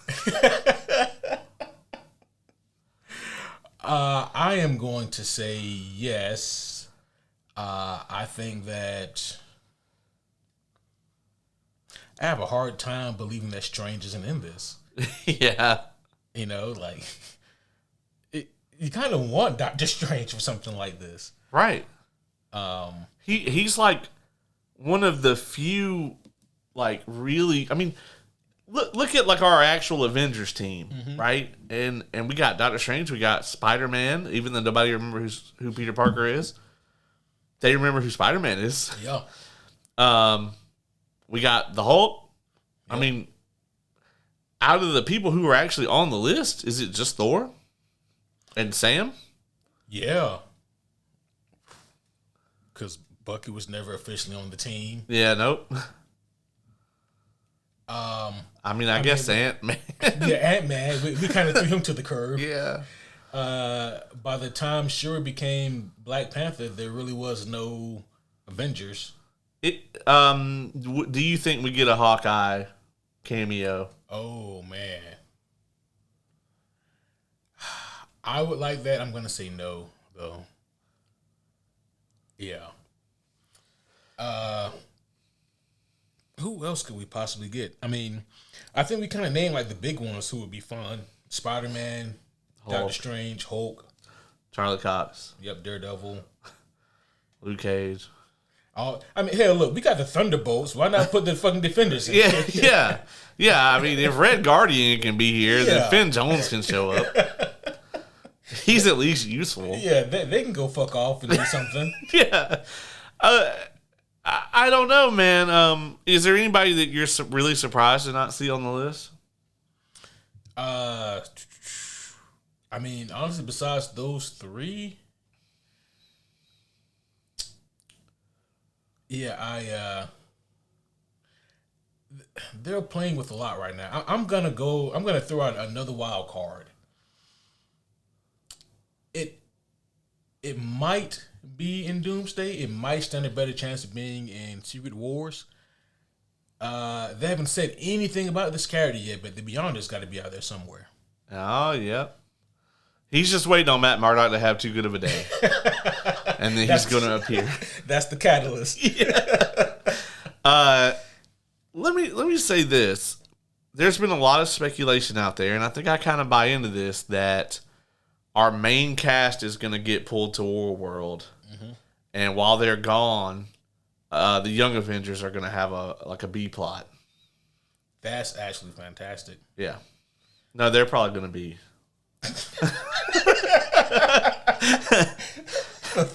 I am going to say yes. I think that I have a hard time believing that Strange isn't in this. Yeah. You know, like, you kind of want Doctor Strange for something like this. Right. He's like one of the few, like, really, I mean, look at like our actual Avengers team, mm-hmm. right? And we got Doctor Strange, we got Spider-Man, even though nobody remembers who Peter Parker is. They remember who Spider-Man is. Yeah. We got the Hulk. Yep. I mean, out of the people who are actually on the list, is it just Thor and Sam? Yeah. Because Bucky was never officially on the team. Yeah, nope. I mean, I guess Ant-Man. Yeah, Ant-Man. We kind of threw him to the curb. Yeah. By the time Shuri became Black Panther, there really was no Avengers. Do you think we get a Hawkeye cameo? Oh, man. I would like that. I'm going to say no, though. Yeah. Who else could we possibly get? I mean, I think we kind of named like the big ones who would be fun. Spider-Man, Doctor Strange, Hulk. Charlie Cox. Yep, Daredevil. Luke Cage. I mean, hell, look, we got the Thunderbolts. Why not put the fucking Defenders in? Yeah. I mean, if Red Guardian can be here, then Finn Jones can show up. He's at least useful. Yeah, they can go fuck off and do something. Yeah. I don't know, man. Is there anybody that you're really surprised to not see on the list? I mean, honestly, besides those three, yeah, they're playing with a lot right now. I'm gonna throw out another wild card. It might be in Doomsday. It might stand a better chance of being in Secret Wars. They haven't said anything about this character yet, but the Beyonder's got to be out there somewhere. Oh, yep. He's just waiting on Matt Murdock to have too good of a day. And then he's going to appear. That's the catalyst. Yeah. Let me say this. There's been a lot of speculation out there, and I think I kind of buy into this, that our main cast is going to get pulled to Warworld. Mm-hmm. And while they're gone, the Young Avengers are going to have a B plot. That's actually fantastic. Yeah. No, they're probably going to be...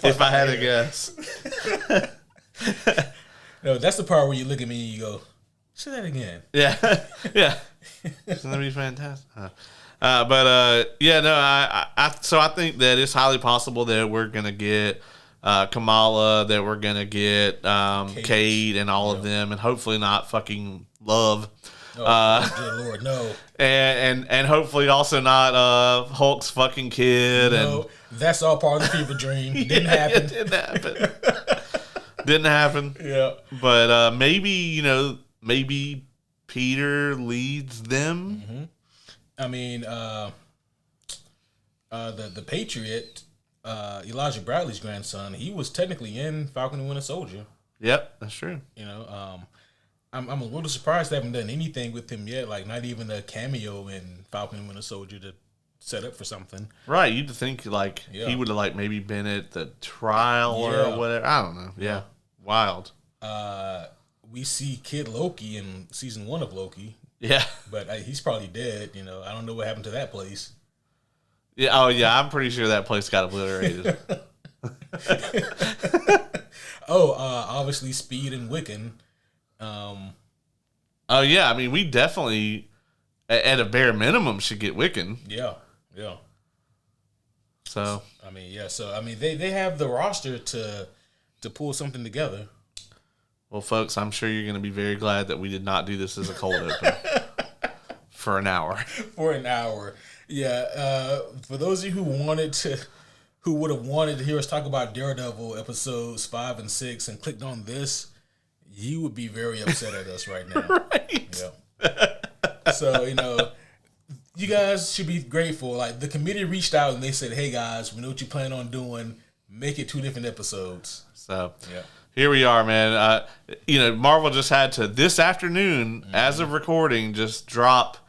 if I had to guess. No, that's the part where you look at me and you go, say that again. Yeah. Yeah. It's going to be fantastic. So I think that it's highly possible that we're going to get Kamala, that we're going to get Cade and all of them, and hopefully not fucking Love. Oh, dear Lord, no. And hopefully also not Hulk's fucking kid. No, that's all part of the fever dream. Didn't happen. It didn't happen. Didn't happen. Yeah. But maybe Peter leads them. Mm-hmm. I mean, the Patriot, Elijah Bradley's grandson, he was technically in Falcon and Winter Soldier. Yep, that's true. You know, I'm a little surprised they haven't done anything with him yet, like not even a cameo in Falcon and Winter Soldier to set up for something. Right, you'd think he would have maybe been at the trial or whatever. I don't know. Yeah. Wild. We see Kid Loki in season 1 of Loki. Yeah. But he's probably dead, you know. I don't know what happened to that place. Yeah, oh yeah, I'm pretty sure that place got obliterated. Obviously Speed and Wiccan. Oh yeah, I mean we definitely at a bare minimum should get Wiccan. Yeah. So they have the roster to pull something together. Well, folks, I'm sure you're going to be very glad that we did not do this as a cold open for an hour. For an hour, yeah. For those of you who would have wanted to hear us talk about Daredevil episodes 5 and 6 and clicked on this, you would be very upset at us right now. Right. Yeah. So, you guys should be grateful. Like, the committee reached out and they said, hey, guys, we know what you plan on doing. Make it 2 different episodes. So, yeah. Here we are, man. Marvel just had to, this afternoon, as of recording, just drop,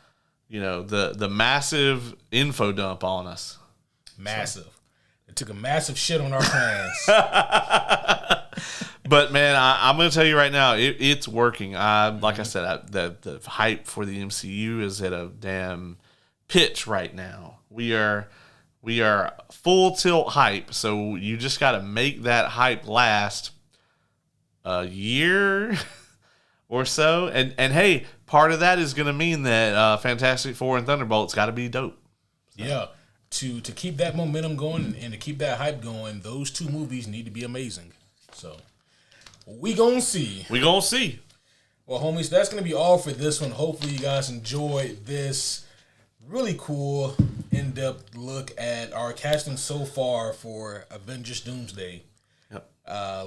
the massive info dump on us. Massive. It took a massive shit on our plans. But man, I'm going to tell you right now, it's working. Like I said, the hype for the MCU is at a damn pitch right now. We are full tilt hype. So you just got to make that hype last a year or so. And hey, part of that is going to mean that Fantastic Four and Thunderbolt's got to be dope. So. Yeah. To keep that momentum going and to keep that hype going, those 2 movies need to be amazing. So, we gonna see. Well, homies, that's going to be all for this one. Hopefully you guys enjoyed this really cool, in-depth look at our casting so far for Avengers Doomsday. Yep.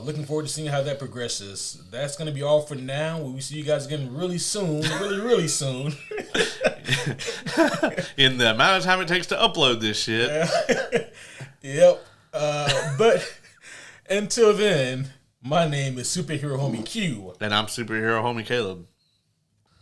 Looking forward to seeing how that progresses. That's going to be all for now. We will see you guys again really soon. Really soon. In the amount of time it takes to upload this shit. Yep. But until then, my name is Superhero Homie Q. And I'm Superhero Homie Caleb.